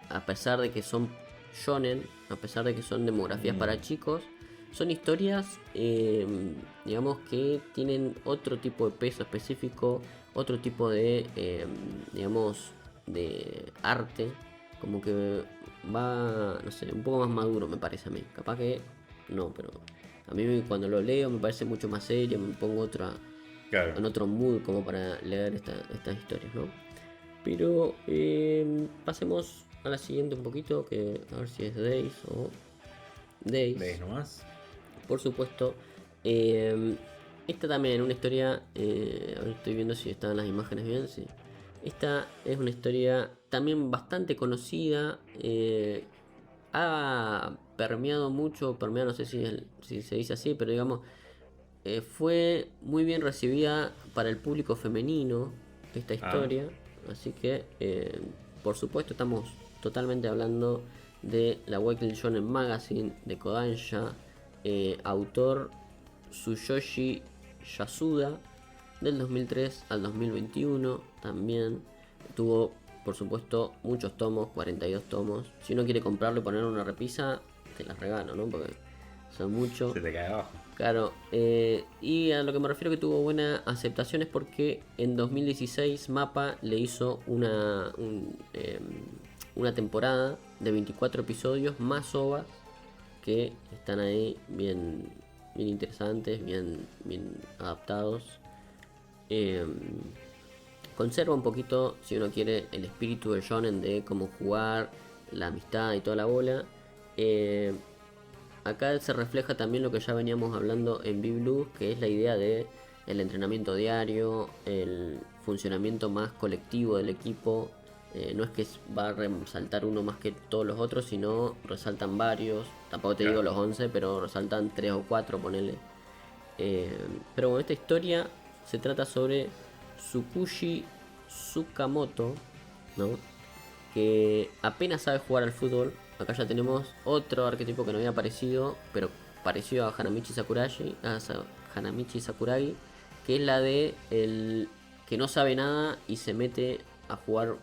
a pesar de que son shonen, a pesar de que son demografías para chicos, son historias, digamos, que tienen otro tipo de peso específico, otro tipo de, digamos, de arte, como que va, no sé, un poco más maduro me parece a mí. Capaz que no, pero a mí cuando lo leo me parece mucho más serio, me pongo en otro mood como para leer estas historias, ¿no? Pero pasemos a la siguiente un poquito, que a ver si es Days o Days nomás. Por supuesto. Esta también, una historia. A ver, estoy viendo si están las imágenes bien. Sí. Esta es una historia también bastante conocida. Ha permeado mucho. No sé si se dice así, pero digamos. Fue muy bien recibida para el público femenino esta historia. Así que, por supuesto, estamos totalmente hablando de la Weekly Shonen Magazine de Kodansha. Autor Tsuyoshi Yasuda, del 2003 al 2021. También tuvo, por supuesto, muchos tomos, 42 tomos. Si uno quiere comprarlo y ponerle una repisa, te las regalo, ¿no? Porque son muchos. Se te cae abajo. Claro, y a lo que me refiero que tuvo buena aceptación es porque en 2016 Mappa le hizo una temporada de 24 episodios más OVAs que están ahí bien interesantes, bien adaptados. Conserva un poquito, si uno quiere, el espíritu del shonen de cómo jugar, la amistad y toda la bola. acá se refleja también lo que ya veníamos hablando en B-Blue, que es la idea de el entrenamiento diario, el funcionamiento más colectivo del equipo. No es que va a resaltar uno más que todos los otros, sino resaltan varios. Tampoco te digo Claro. los 11, pero resaltan 3 o 4, ponele. Pero bueno, esta historia se trata sobre Tsukushi Tsukamoto, ¿no? Que apenas sabe jugar al fútbol. Acá ya tenemos otro arquetipo que no había aparecido, pero parecido a Hanamichi Sakuragi, que es la de el que no sabe nada y se mete a jugar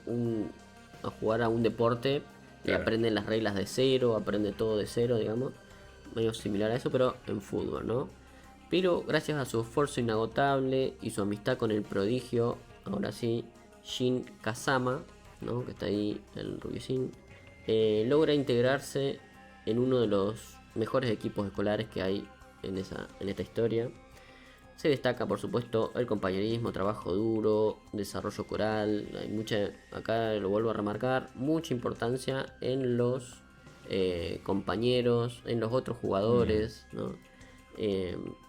a un deporte y Claro. aprende las reglas de cero, aprende todo de cero, digamos. Medio similar a eso, pero en fútbol, ¿no? Pero gracias a su esfuerzo inagotable y su amistad con el prodigio, ahora sí, Shin Kazama, ¿no? Que está ahí el Rubisin, logra integrarse en uno de los mejores equipos escolares que hay en esta historia. Se destaca, por supuesto, el compañerismo, trabajo duro, desarrollo coral. Hay mucha, acá lo vuelvo a remarcar, mucha importancia en los compañeros, en los otros Mm, jugadores, ¿no?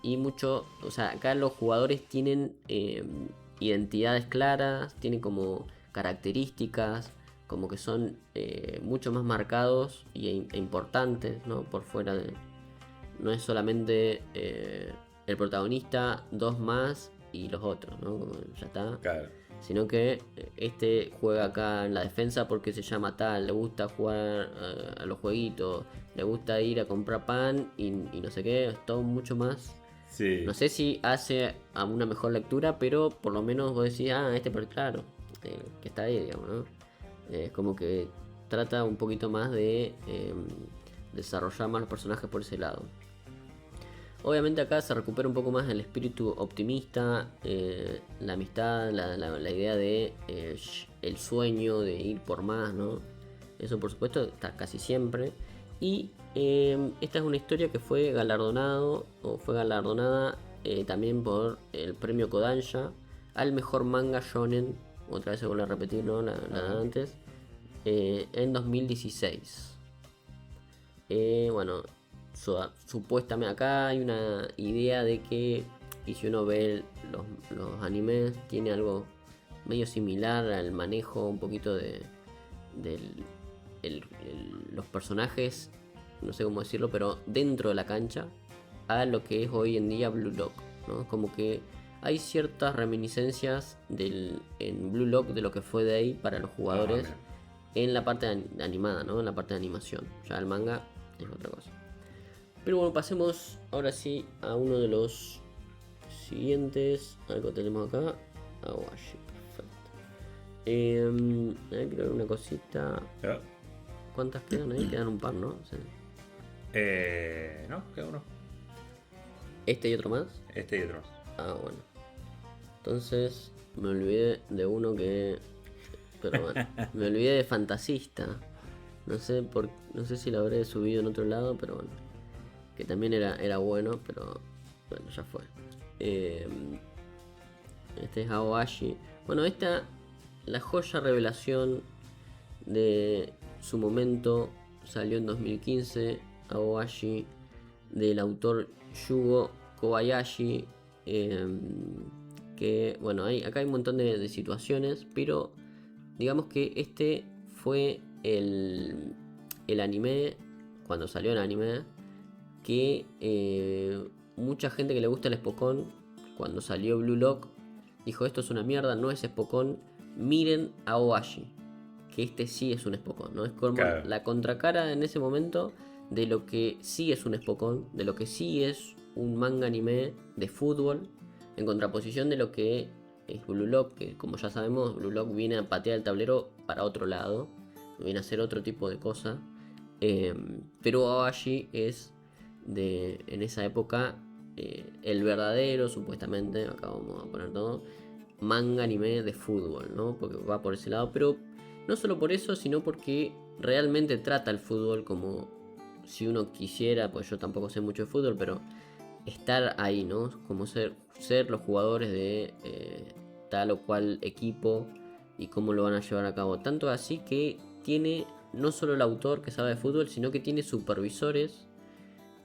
Y mucho, o sea, acá los jugadores tienen identidades claras, tienen como características, como que son mucho más marcados e importantes, ¿no? Por fuera de, no es solamente el protagonista, dos más y los otros, ¿no? Como ya está. claro. Sino que este juega acá en la defensa porque se llama tal, le gusta jugar a los jueguitos, le gusta ir a comprar pan y no sé qué, es todo mucho más. No Sí. sé si hace a una mejor lectura, pero por lo menos vos decís, este, pero claro, que está ahí, digamos, ¿no? Es como que trata un poquito más de desarrollar más los personajes por ese lado. Obviamente acá se recupera un poco más el espíritu optimista, la amistad, la idea de el sueño de ir por más, ¿no? Eso por supuesto está casi siempre. Y esta es una historia que fue galardonada también por el premio Kodansha al mejor manga shonen. Otra vez se vuelve a repetir, ¿no? La de Ajá. antes. En 2016. Bueno, supuestamente acá hay una idea de que, y si uno ve los animes, tiene algo medio similar al manejo un poquito de los personajes, no sé cómo decirlo, pero dentro de la cancha, a lo que es hoy en día Blue Lock, ¿no? Como que hay ciertas reminiscencias en Blue Lock de lo que fue de ahí para los Ajá, jugadores mira. en la parte animada, ¿no? En la parte de animación. Ya el manga es otra cosa. Pero bueno, pasemos ahora sí a uno de los siguientes. Algo tenemos acá. Awashi, perfecto. Quiero ver una cosita. Pero, ¿Cuántas quedan ahí? Quedan un par, ¿no? Sí. no, queda uno. Este y otro más. Este y otro más. Bueno. Entonces me olvidé de uno que. Pero bueno. Me olvidé de Fantasista. No sé si lo habré subido en otro lado, pero bueno. Que también era bueno, pero bueno, ya fue. Eh, este es Aoashi. Bueno, esta, la joya revelación de su momento, salió en 2015, Aoashi, del autor Yugo Kobayashi. eh, que, bueno, acá hay un montón de situaciones, pero digamos que este fue el anime, cuando salió el anime, que mucha gente que le gusta el Spokon, cuando salió Blue Lock, dijo esto es una mierda, no es Spokon, miren a Oashi, que este sí es un Spokon, ¿no? Es como Claro. la contracara en ese momento de lo que sí es un Spokon, de lo que sí es un manga anime de fútbol, en contraposición de lo que es Blue Lock, que como ya sabemos, Blue Lock viene a patear el tablero para otro lado, viene a hacer otro tipo de cosa. Pero Awashi es en esa época el verdadero, supuestamente, acá vamos a poner todo, manga anime de fútbol, ¿no? Porque va por ese lado, pero no solo por eso, sino porque realmente trata el fútbol como si uno quisiera, pues yo tampoco sé mucho de fútbol, pero estar ahí, ¿no? Como ser los jugadores de tal o cual equipo y cómo lo van a llevar a cabo. Tanto así que tiene no solo el autor que sabe de fútbol, sino que tiene supervisores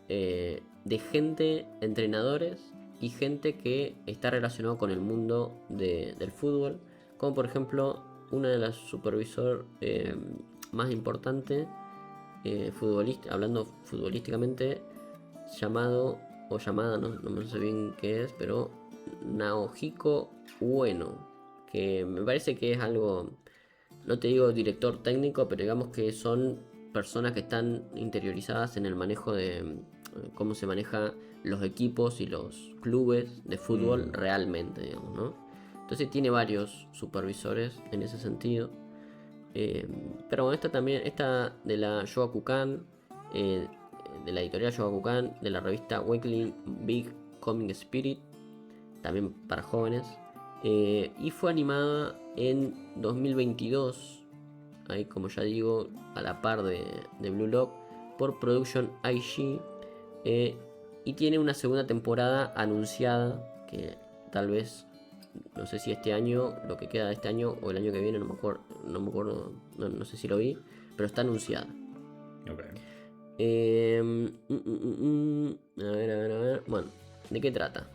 de gente, entrenadores y gente que está relacionado con el mundo del fútbol, como por ejemplo una de las supervisor más importantes, hablando futbolísticamente, llamado o llamada, no sé bien qué es, pero Naohiko Ueno, que me parece que es algo, no te digo director técnico, pero digamos que son personas que están interiorizadas en el manejo de cómo se maneja los equipos y los clubes de fútbol realmente, digamos, ¿no? Entonces tiene varios supervisores en ese sentido. Pero bueno, esta de la Shogakukan, de la editorial Shogakukan, de la revista Weekly Big Coming Spirit, también para jóvenes, y fue animada en 2022, ahí como ya digo, a la par de Blue Lock, por Production IG, y tiene una segunda temporada anunciada, que tal vez, no sé si este año, lo que queda de este año o el año que viene, no me acuerdo, no sé si lo vi, pero está anunciada. A ver. Bueno, ¿de qué trata?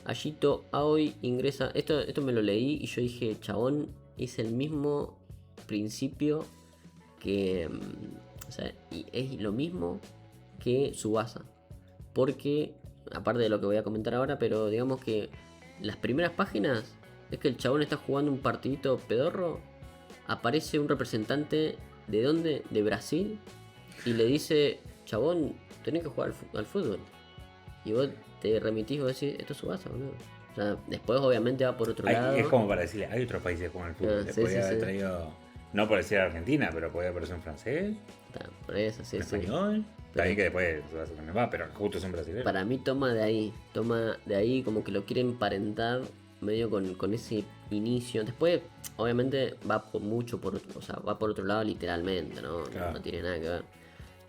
Ashito Aoi ingresa. Esto me lo leí y yo dije, chabón, es el mismo principio que. O sea, y es lo mismo que Tsubasa. Porque, aparte de lo que voy a comentar ahora, pero digamos que las primeras páginas es que el chabón está jugando un partidito pedorro. Aparece un representante, ¿de dónde? De Brasil. Y le dice, chabón, tenés que jugar al fútbol. Y vos te remitís y vos decís, esto es Tsubasa, boludo. O sea, después obviamente va por otro lado. Es como para decirle, hay otros países que juegan al fútbol. Sí, podría haber traído, no por decir Argentina, pero podría aparecer en francés, por eso, sí, en español. Está bien que después Tsubasa también va, pero justo es un brasileño. Para mí toma de ahí como que lo quiere emparentar medio con ese inicio. Después, obviamente, va por otro lado literalmente, ¿no? Claro. No tiene nada que ver.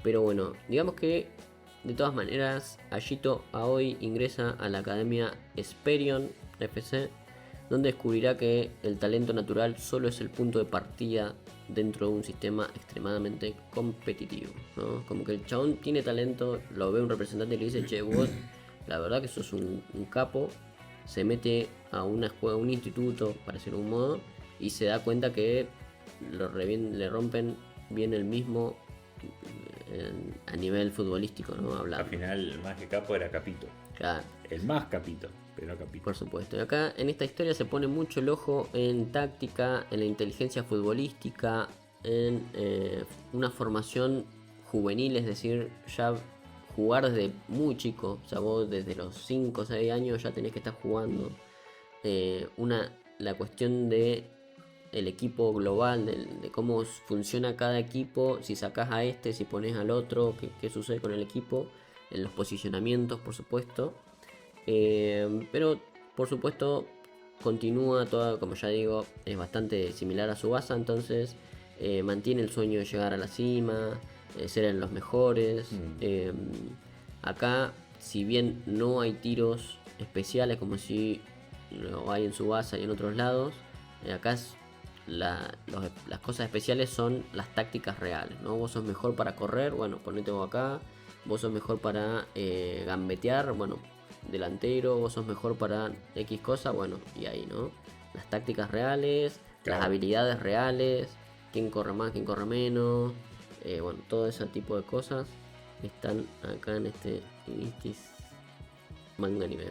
Pero bueno, digamos que de todas maneras, Ashito Aoi ingresa a la academia Esperion FC, donde descubrirá que el talento natural solo es el punto de partida dentro de un sistema extremadamente competitivo, ¿no? Como que el chabón tiene talento, lo ve un representante y le dice, che, vos, la verdad que sos un capo, se mete a una escuela, a un instituto, para decirlo de un modo, y se da cuenta que le rompen bien el mismo a nivel futbolístico, ¿no? Hablando. Al final, más que capo era Capito. Claro. El más Capito, pero Capito. Por supuesto. Y acá en esta historia se pone mucho el ojo en táctica, en la inteligencia futbolística, en una formación juvenil, es decir, ya jugar desde muy chico. O sea, vos desde los 5 o 6 años ya tenés que estar jugando. La cuestión de el equipo global, de cómo funciona cada equipo, si sacás a este, si pones al otro, qué sucede con el equipo, en los posicionamientos, por supuesto. Pero, por supuesto, continúa toda, como ya digo, es bastante similar a Tsubasa, entonces mantiene el sueño de llegar a la cima, ser en los mejores. Acá, si bien no hay tiros especiales como si lo hay en Tsubasa y en otros lados, acá las cosas especiales son las tácticas reales, ¿no? Vos sos mejor para correr, bueno, ponete vos acá. Vos sos mejor para gambetear, bueno, delantero. Vos sos mejor para X cosa, bueno, y ahí, ¿no? Las tácticas reales, claro. Las habilidades reales, quién corre más, quién corre menos, bueno, todo ese tipo de cosas están acá en este manga anime.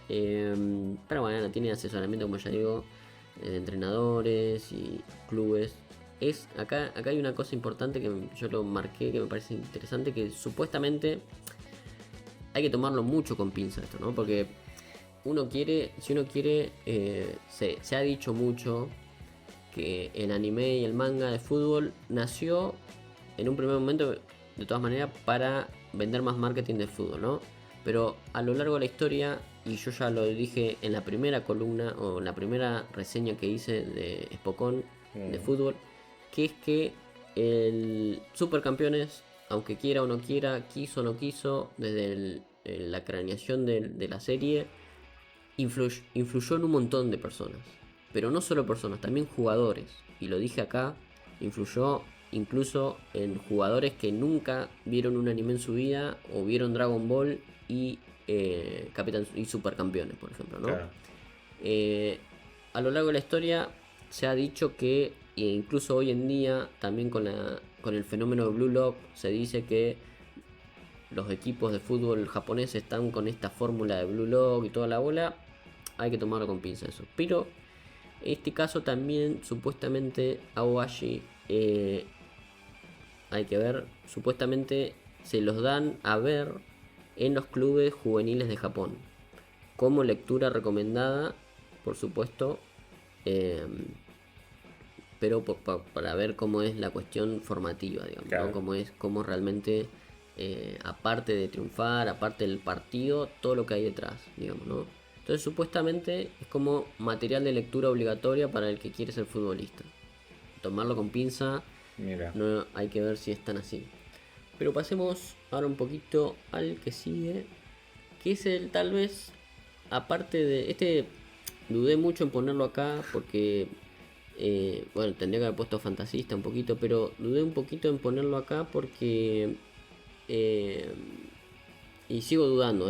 Pero bueno, tiene asesoramiento, como ya digo, de entrenadores y clubes. Acá hay una cosa importante que yo lo marqué, que me parece interesante, que supuestamente hay que tomarlo mucho con pinza esto, ¿no? Porque si uno quiere, se ha dicho mucho que el anime y el manga de fútbol nació en un primer momento, de todas maneras, para vender más marketing de fútbol, ¿no? Pero a lo largo de la historia, y yo ya lo dije en la primera columna o en la primera reseña que hice de Spokon de fútbol, que es que el Supercampeones, aunque quiera o no quiera, quiso o no quiso, desde la craneación de la serie, influyó en un montón de personas. Pero no solo personas, también jugadores. Y lo dije acá, influyó incluso en jugadores que nunca vieron un anime en su vida o vieron Dragon Ball y Capitán y Supercampeones, por ejemplo, ¿no? Claro. A lo largo de la historia se ha dicho que, e incluso hoy en día, también con el fenómeno de Blue Lock, se dice que los equipos de fútbol japoneses están con esta fórmula de Blue Lock y toda la bola. Hay que tomarlo con pinza eso. Pero en este caso también, supuestamente, Aoashi, hay que ver, supuestamente se los dan a ver en los clubes juveniles de Japón. Como lectura recomendada, por supuesto, pero para ver cómo es la cuestión formativa, digamos, Claro. ¿no? Cómo realmente, aparte de triunfar, aparte del partido, todo lo que hay detrás, digamos, ¿no? Entonces, supuestamente es como material de lectura obligatoria para el que quiere ser futbolista. Tomarlo con pinza, Mira. no hay que ver si es tan así. Pero pasemos ahora un poquito al que sigue, que es el tal vez, aparte de este, dudé mucho en ponerlo acá porque, bueno, tendría que haber puesto fantasista un poquito, pero dudé un poquito en ponerlo acá porque, y sigo dudando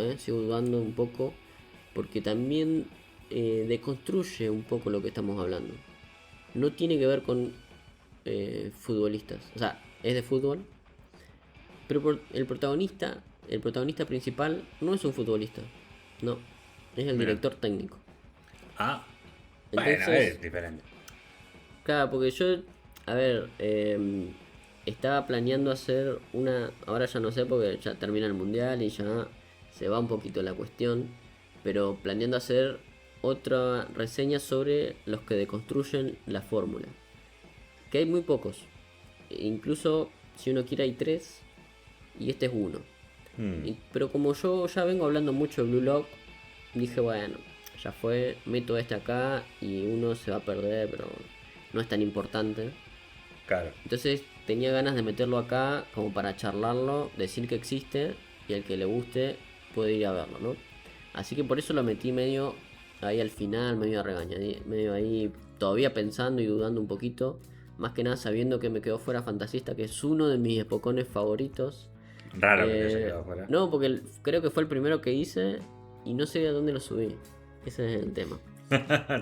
un poco, porque también deconstruye un poco lo que estamos hablando. No tiene que ver con futbolistas, o sea, es de fútbol, pero el protagonista principal no es un futbolista, no, es el Mira. director técnico. Ah, bueno, Entonces, es diferente. claro, porque yo, a ver, estaba planeando hacer ahora ya no sé porque ya termina el mundial y ya se va un poquito la cuestión, pero planeando hacer otra reseña sobre los que deconstruyen la fórmula, que hay muy pocos, incluso si uno quiere hay 3 y este es uno. Pero como yo ya vengo hablando mucho de Blue Lock, dije, bueno, ya fue, meto este acá y uno se va a perder, pero no es tan importante. Claro. Entonces tenía ganas de meterlo acá como para charlarlo, decir que existe y al que le guste puede ir a verlo, ¿no? Así que por eso lo metí medio ahí al final, medio a regañadí, medio ahí todavía pensando y dudando un poquito. Más que nada sabiendo que me quedó fuera Fantasista, que es uno de mis epocones favoritos. Raro que te haya quedado fuera. No, porque creo que fue el primero que hice y no sé a dónde lo subí. Ese es el tema.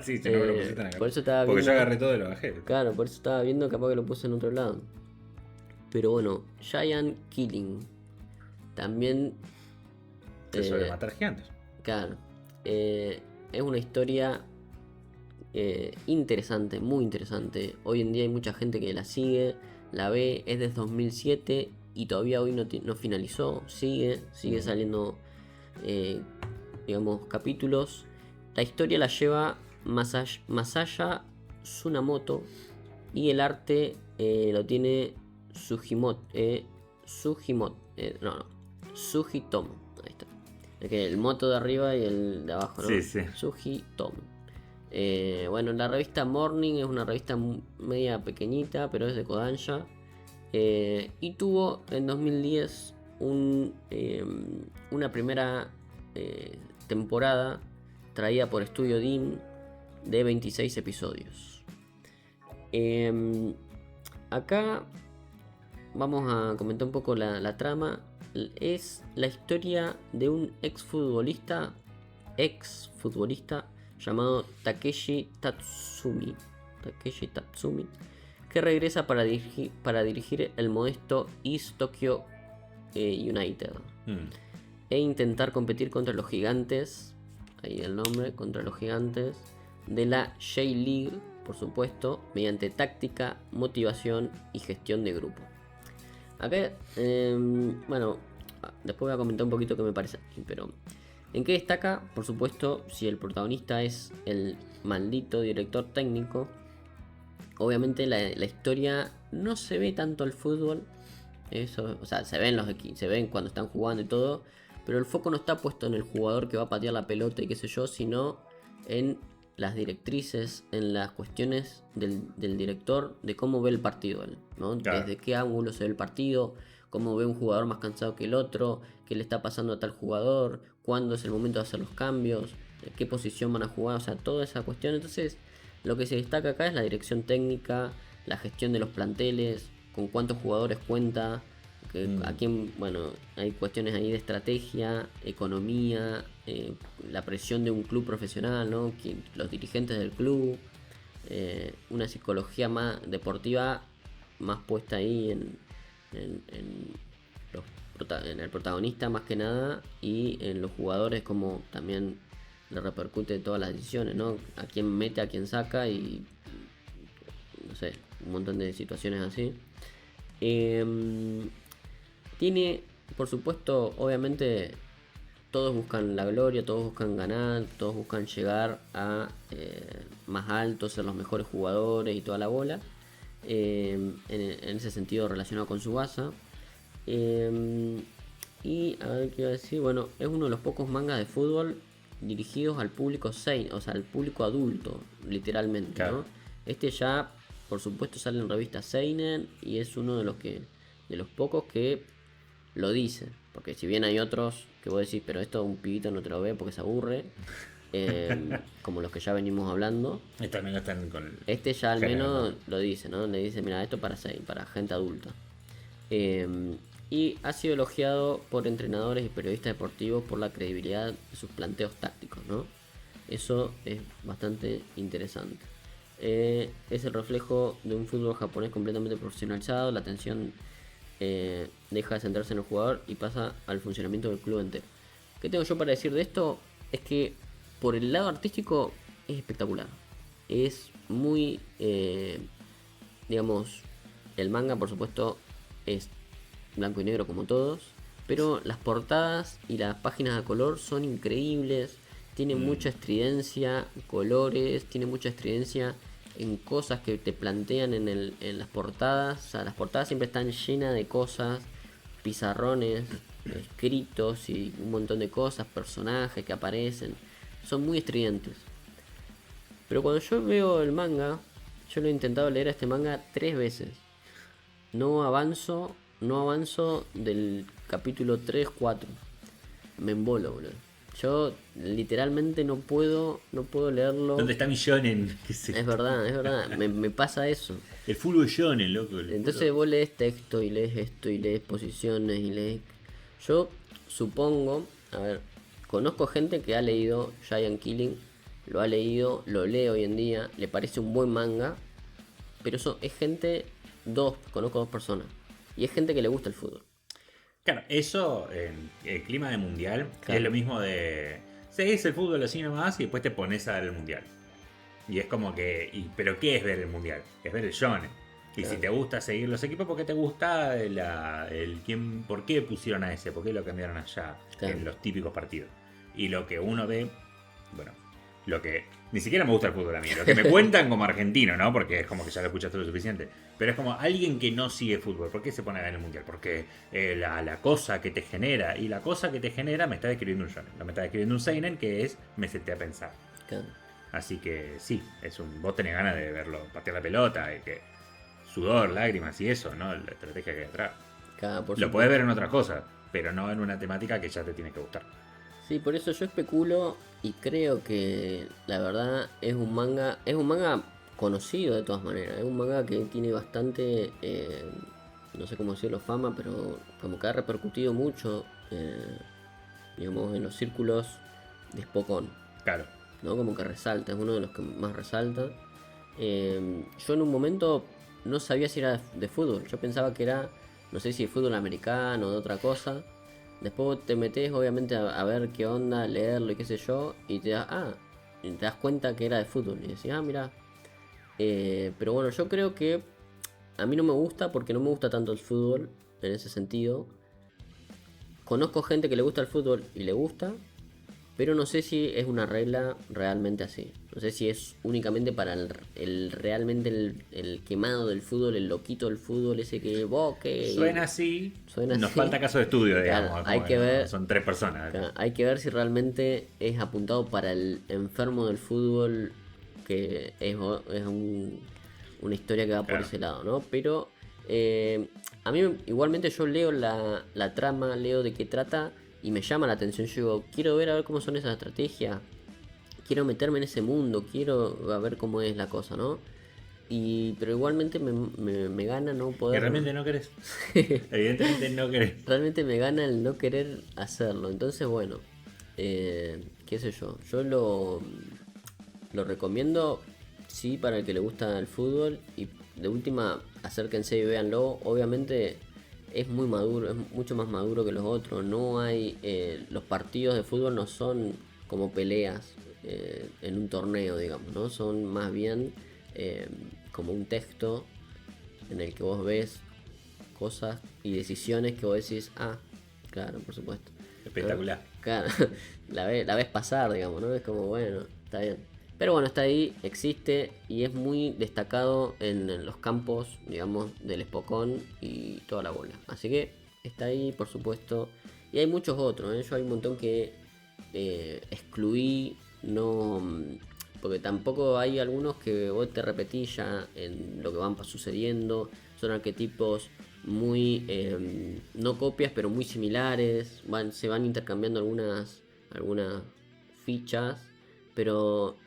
Sí, si no me lo pusiste en acá. Por eso estaba Porque yo viendo. agarré todo y lo bajé. Claro, por eso estaba viendo, capaz que lo puse en otro lado. Pero bueno, Giant Killing. También. Eso de matar gigantes. Claro. Es una historia interesante, muy interesante. Hoy en día hay mucha gente que la sigue, la ve. Es desde 2007 y todavía hoy no finalizó. Sigue saliendo, digamos, capítulos. La historia la lleva Masaya Tsunamoto y el arte lo tiene Sugitomo. Ahí está. El moto de arriba y el de abajo, ¿no? Sí, sí. Sugitomo. Bueno, la revista Morning es una revista media pequeñita, pero es de Kodansha. Y tuvo en 2010 una primera temporada traída por Studio Dean de 26 episodios. Acá vamos a comentar un poco la trama. Es la historia de un ex futbolista llamado Takeshi Tatsumi, que regresa para dirigir el modesto East Tokyo United e intentar competir contra los gigantes, ahí el nombre, contra los gigantes de la J-League, por supuesto, mediante táctica, motivación y gestión de grupo. Acá, bueno, después voy a comentar un poquito qué me parece aquí, pero ¿en qué destaca? Por supuesto, si el protagonista es el maldito director técnico, obviamente la historia no se ve tanto el fútbol, eso, o sea, se ven cuando están jugando y todo, pero el foco no está puesto en el jugador que va a patear la pelota y qué sé yo, sino en las directrices, en las cuestiones del director, de cómo ve el partido él, ¿no? Claro. Desde qué ángulo se ve el partido, cómo ve un jugador más cansado que el otro, qué le está pasando a tal jugador, cuándo es el momento de hacer los cambios, qué posición van a jugar, o sea, toda esa cuestión. Entonces, lo que se destaca acá es la dirección técnica, la gestión de los planteles, con cuántos jugadores cuenta, a Mm. quién, bueno, hay cuestiones ahí de estrategia, economía, la presión de un club profesional, ¿no? Los dirigentes del club, una psicología más deportiva más puesta ahí en los en el protagonista más que nada y en los jugadores como también le repercute todas las decisiones, ¿no? A quién mete, a quién saca y no sé, un montón de situaciones así. Tiene, por supuesto, obviamente todos buscan la gloria, todos buscan ganar, todos buscan llegar a más alto, ser los mejores jugadores y toda la bola. En ese sentido relacionado con su base. Y a ver qué iba a decir, bueno, es uno de los pocos mangas de fútbol dirigidos al público seinen, o sea, al público adulto, literalmente, Claro. ¿no? Este ya, por supuesto, sale en revistas seinen y es uno de los pocos que lo dice, porque si bien hay otros que vos decís, pero esto un pibito no te lo ve porque se aburre, como los que ya venimos hablando, Estos también están con el este ya al género, menos ¿no? lo dice, ¿no? Le dice, mira, esto para gente adulta. Eh, y ha sido elogiado por entrenadores y periodistas deportivos por la credibilidad de sus planteos tácticos, ¿no? Eso es bastante interesante. Es el reflejo de un fútbol japonés completamente profesionalizado. La atención deja de centrarse en el jugador y pasa al funcionamiento del club entero. ¿Qué tengo yo para decir de esto? Es que por el lado artístico es espectacular. Es muy, digamos, el manga por supuesto es blanco y negro como todos, pero las portadas y las páginas a color son increíbles, tiene mucha estridencia, colores, tiene mucha estridencia en cosas que te plantean en las portadas, o sea, las portadas siempre están llenas de cosas, pizarrones, escritos y un montón de cosas, personajes que aparecen, son muy estridentes. Pero cuando yo veo el manga, yo lo he intentado leer a este manga 3 veces. No avanzo del capítulo 3-4. Me embolo, boludo. Yo literalmente no puedo leerlo. ¿Dónde está mi shonen? ¿Qué es Es esto? verdad, es verdad. Me pasa eso. El fútbol shonen, loco. Entonces vos lees texto y lees esto y lees posiciones y lees... Yo supongo, a ver, conozco gente que ha leído Giant Killing, lo ha leído, lo lee hoy en día, le parece un buen manga, pero eso es gente, conozco 2 personas, y es gente que le gusta el fútbol. Claro, eso en el clima de mundial es Claro, lo mismo de. Seguís el fútbol así nomás y después te pones a ver el mundial. Y es como que. ¿Pero qué es ver el mundial? Es ver el shonen. Y si claro, te gusta seguir los equipos, ¿por qué te gusta por qué pusieron a ese? ¿Por qué lo cambiaron allá? claro. En los típicos partidos. Y lo que uno ve. Bueno, lo que. Ni siquiera me gusta el fútbol a mí. Lo que me cuentan como argentino, ¿no? Porque es como que ya lo escuchaste lo suficiente. Pero es como alguien que no sigue fútbol. ¿Por qué se pone a ver el mundial? Porque la cosa que te genera. Y la cosa que te genera me está describiendo un shonen. No me está describiendo un seinen que es me senté a pensar. Claro. Así que sí, vos tenés ganas de verlo patear la pelota, de que sudor, lágrimas y eso, ¿no? La estrategia que hay detrás. Claro, por Lo podés supuesto. ver en otras cosas, pero no en una temática que ya te tiene que gustar. Sí, por eso yo especulo y creo que la verdad es un manga conocido de todas maneras, es un manga que tiene bastante, no sé cómo decirlo, fama, pero como que ha repercutido mucho, digamos, en los círculos de Spokon, Claro. ¿no? Como que resalta, es uno de los que más resalta. Yo en un momento no sabía si era de fútbol, yo pensaba que era, no sé si de fútbol americano o de otra cosa. Después te metes obviamente a ver qué onda, leerlo y qué sé yo, y y te das cuenta que era de fútbol. Y decís, mira. Pero bueno, yo creo que a mí no me gusta porque no me gusta tanto el fútbol en ese sentido. Conozco gente que le gusta el fútbol y le gusta, pero no sé si es una regla realmente así. No sé si es únicamente para realmente el quemado del fútbol, el loquito del fútbol, ese que boque. Suena así, Suena nos así. falta caso de estudio, Claro, digamos. hay como que no, ver. son 3 personas. Claro, hay que ver si realmente es apuntado para el enfermo del fútbol, que una historia que va por Claro. ese lado, ¿no? Pero a mí igualmente yo leo la trama, leo de qué trata y me llama la atención. Yo digo, quiero ver a ver cómo son esas estrategias, quiero meterme en ese mundo, quiero ver cómo es la cosa, ¿no? pero igualmente me gana no Que poder. realmente no querés. Evidentemente no querés. Realmente me gana el no querer hacerlo. Entonces, bueno, qué sé yo. Yo lo recomiendo, sí, para el que le gusta el fútbol. Y de última, acérquense y véanlo. Obviamente es muy maduro, es mucho más maduro que los otros. No hay. Los partidos de fútbol no son como peleas en un torneo, digamos, ¿no? Son más bien como un texto en el que vos ves cosas y decisiones que vos decís, ah, claro, por supuesto. ¿No? Espectacular. Claro, la ves pasar, digamos, ¿no? Es como, bueno, está bien. Pero bueno, está ahí, existe y es muy destacado en los campos, digamos, del Espocón y toda la bola. Así que está ahí, por supuesto. Y hay muchos otros, ¿eh? Yo hay un montón que excluí, no... Porque tampoco hay algunos que vos te repetís ya en lo que van sucediendo. Son arquetipos muy... no copias, pero muy similares. Se van intercambiando algunas fichas. Pero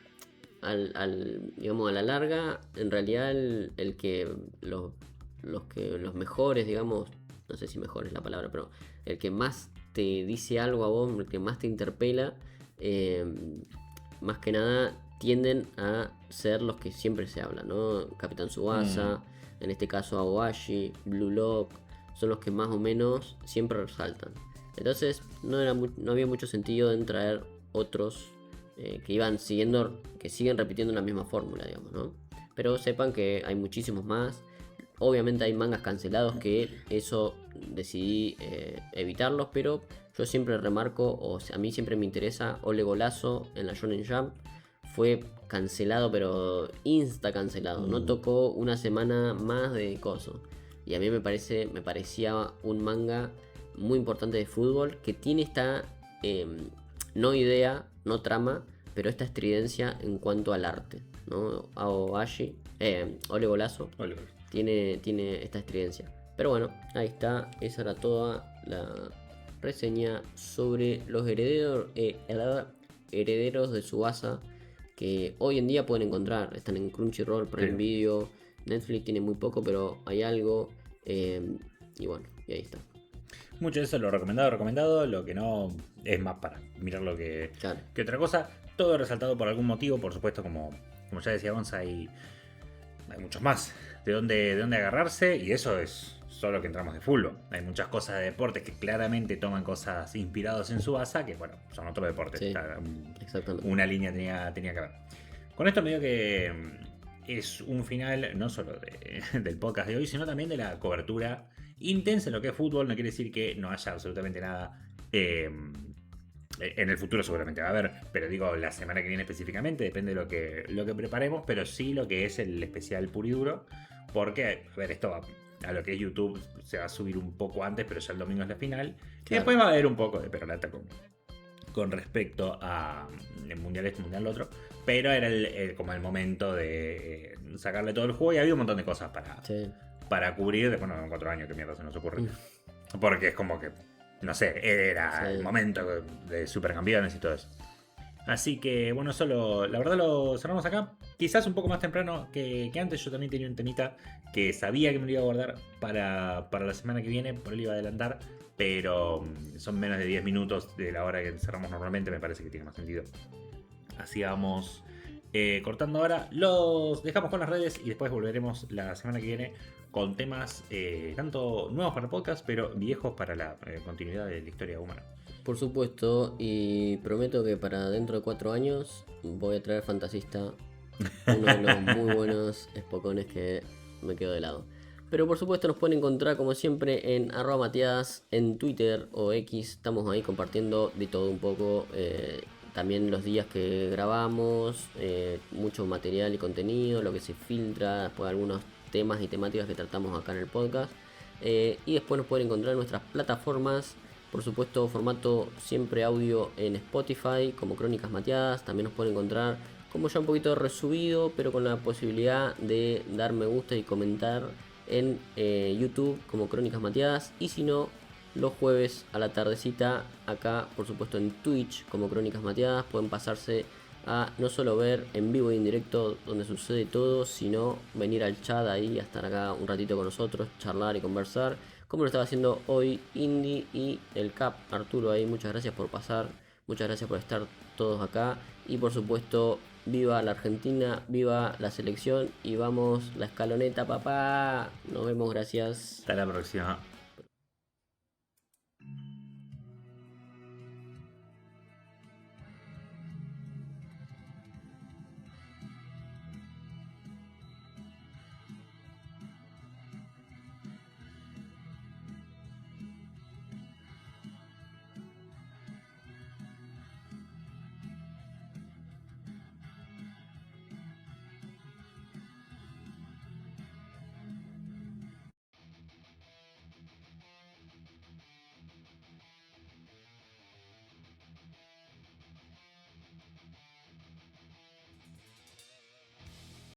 digamos, a la larga, en realidad el que los mejores, digamos, no sé si mejor es la palabra, pero el que más te dice algo a vos, el que más te interpela, más que nada tienden a ser los que siempre se habla, ¿no? Capitán Tsubasa, en este caso Aoashi, Blue Lock, son los que más o menos siempre resaltan. Entonces no había mucho sentido en traer otros que iban siguiendo, que siguen repitiendo la misma fórmula, digamos, ¿no? Pero sepan que hay muchísimos más. Obviamente hay mangas cancelados que eso decidí evitarlos, pero yo siempre remarco, o sea, a mí siempre me interesa Ole Golazo en la Shonen Jump. Fue cancelado, pero insta cancelado. No tocó una semana más de coso. Y a mí me parecía un manga muy importante de fútbol que tiene esta no idea, no trama, pero esta estridencia en cuanto al arte, ¿no? Aoashi, Ole Golazo, tiene esta estridencia. Pero bueno, ahí está, esa era toda la reseña sobre los herederos de Tsubasa, que hoy en día pueden encontrar, están en Crunchyroll, Prime Video, Netflix tiene muy poco, pero hay algo, y bueno, y ahí está. Mucho de eso lo recomendado, lo que no es más para mirarlo que otra cosa. Todo resaltado por algún motivo, por supuesto, como ya decía Gonza, hay muchos más de dónde agarrarse, y eso es solo que entramos de fútbol. Hay muchas cosas de deportes que claramente toman cosas inspiradas en Tsubasa, que bueno, son otros deportes. Sí, exactamente. Una línea tenía que haber. Con esto me digo que es un final no solo del podcast de hoy, sino también de la cobertura intensa en lo que es fútbol. No quiere decir que no haya absolutamente nada en el futuro, seguramente va a haber, pero digo la semana que viene específicamente, depende de lo que preparemos, pero sí lo que es el especial puro y duro, porque, a ver, esto a lo que es YouTube se va a subir un poco antes, pero ya el domingo es la final, y después va a haber un poco de perolata con respecto a el mundial este, mundial otro, pero era como el momento de sacarle todo el juego, y había un montón de cosas para cubrir. Después en 4 años, que mierda se nos ocurre, porque es como que no sé, era el momento de supercampeones y todo eso. Así que bueno, la verdad lo cerramos acá. Quizás un poco más temprano que antes. Yo también tenía un temita que sabía que me lo iba a guardar para la semana que viene, por él iba a adelantar, pero son menos de 10 minutos de la hora que cerramos normalmente, me parece que tiene más sentido. Así vamos cortando ahora. Los dejamos con las redes y después volveremos la semana que viene con temas tanto nuevos para el podcast, pero viejos para la continuidad de la historia humana. Por supuesto, y prometo que para dentro de 4 años voy a traer Fantasista, uno de los muy buenos espocones que me quedo de lado. Pero por supuesto nos pueden encontrar como siempre en @Matías en Twitter o X. Estamos ahí compartiendo de todo un poco. También los días que grabamos, mucho material y contenido, lo que se filtra, después algunos temas y temáticas que tratamos acá en el podcast. Y después nos pueden encontrar en nuestras plataformas. Por supuesto, formato siempre audio en Spotify, como Crónicas Mateadas. También nos pueden encontrar como ya un poquito resubido, pero con la posibilidad de dar me gusta y comentar en YouTube como Crónicas Mateadas. Y si no, los jueves a la tardecita acá, por supuesto, en Twitch como Crónicas Mateadas. Pueden pasarse a no solo ver en vivo y en directo donde sucede todo, sino venir al chat ahí, a estar acá un ratito con nosotros, charlar y conversar, como lo estaba haciendo hoy Indy y el Cap Arturo ahí. Muchas gracias por pasar, muchas gracias por estar todos acá y por supuesto, viva la Argentina, viva la selección y vamos la escaloneta, papá. Nos vemos, gracias. Hasta la próxima.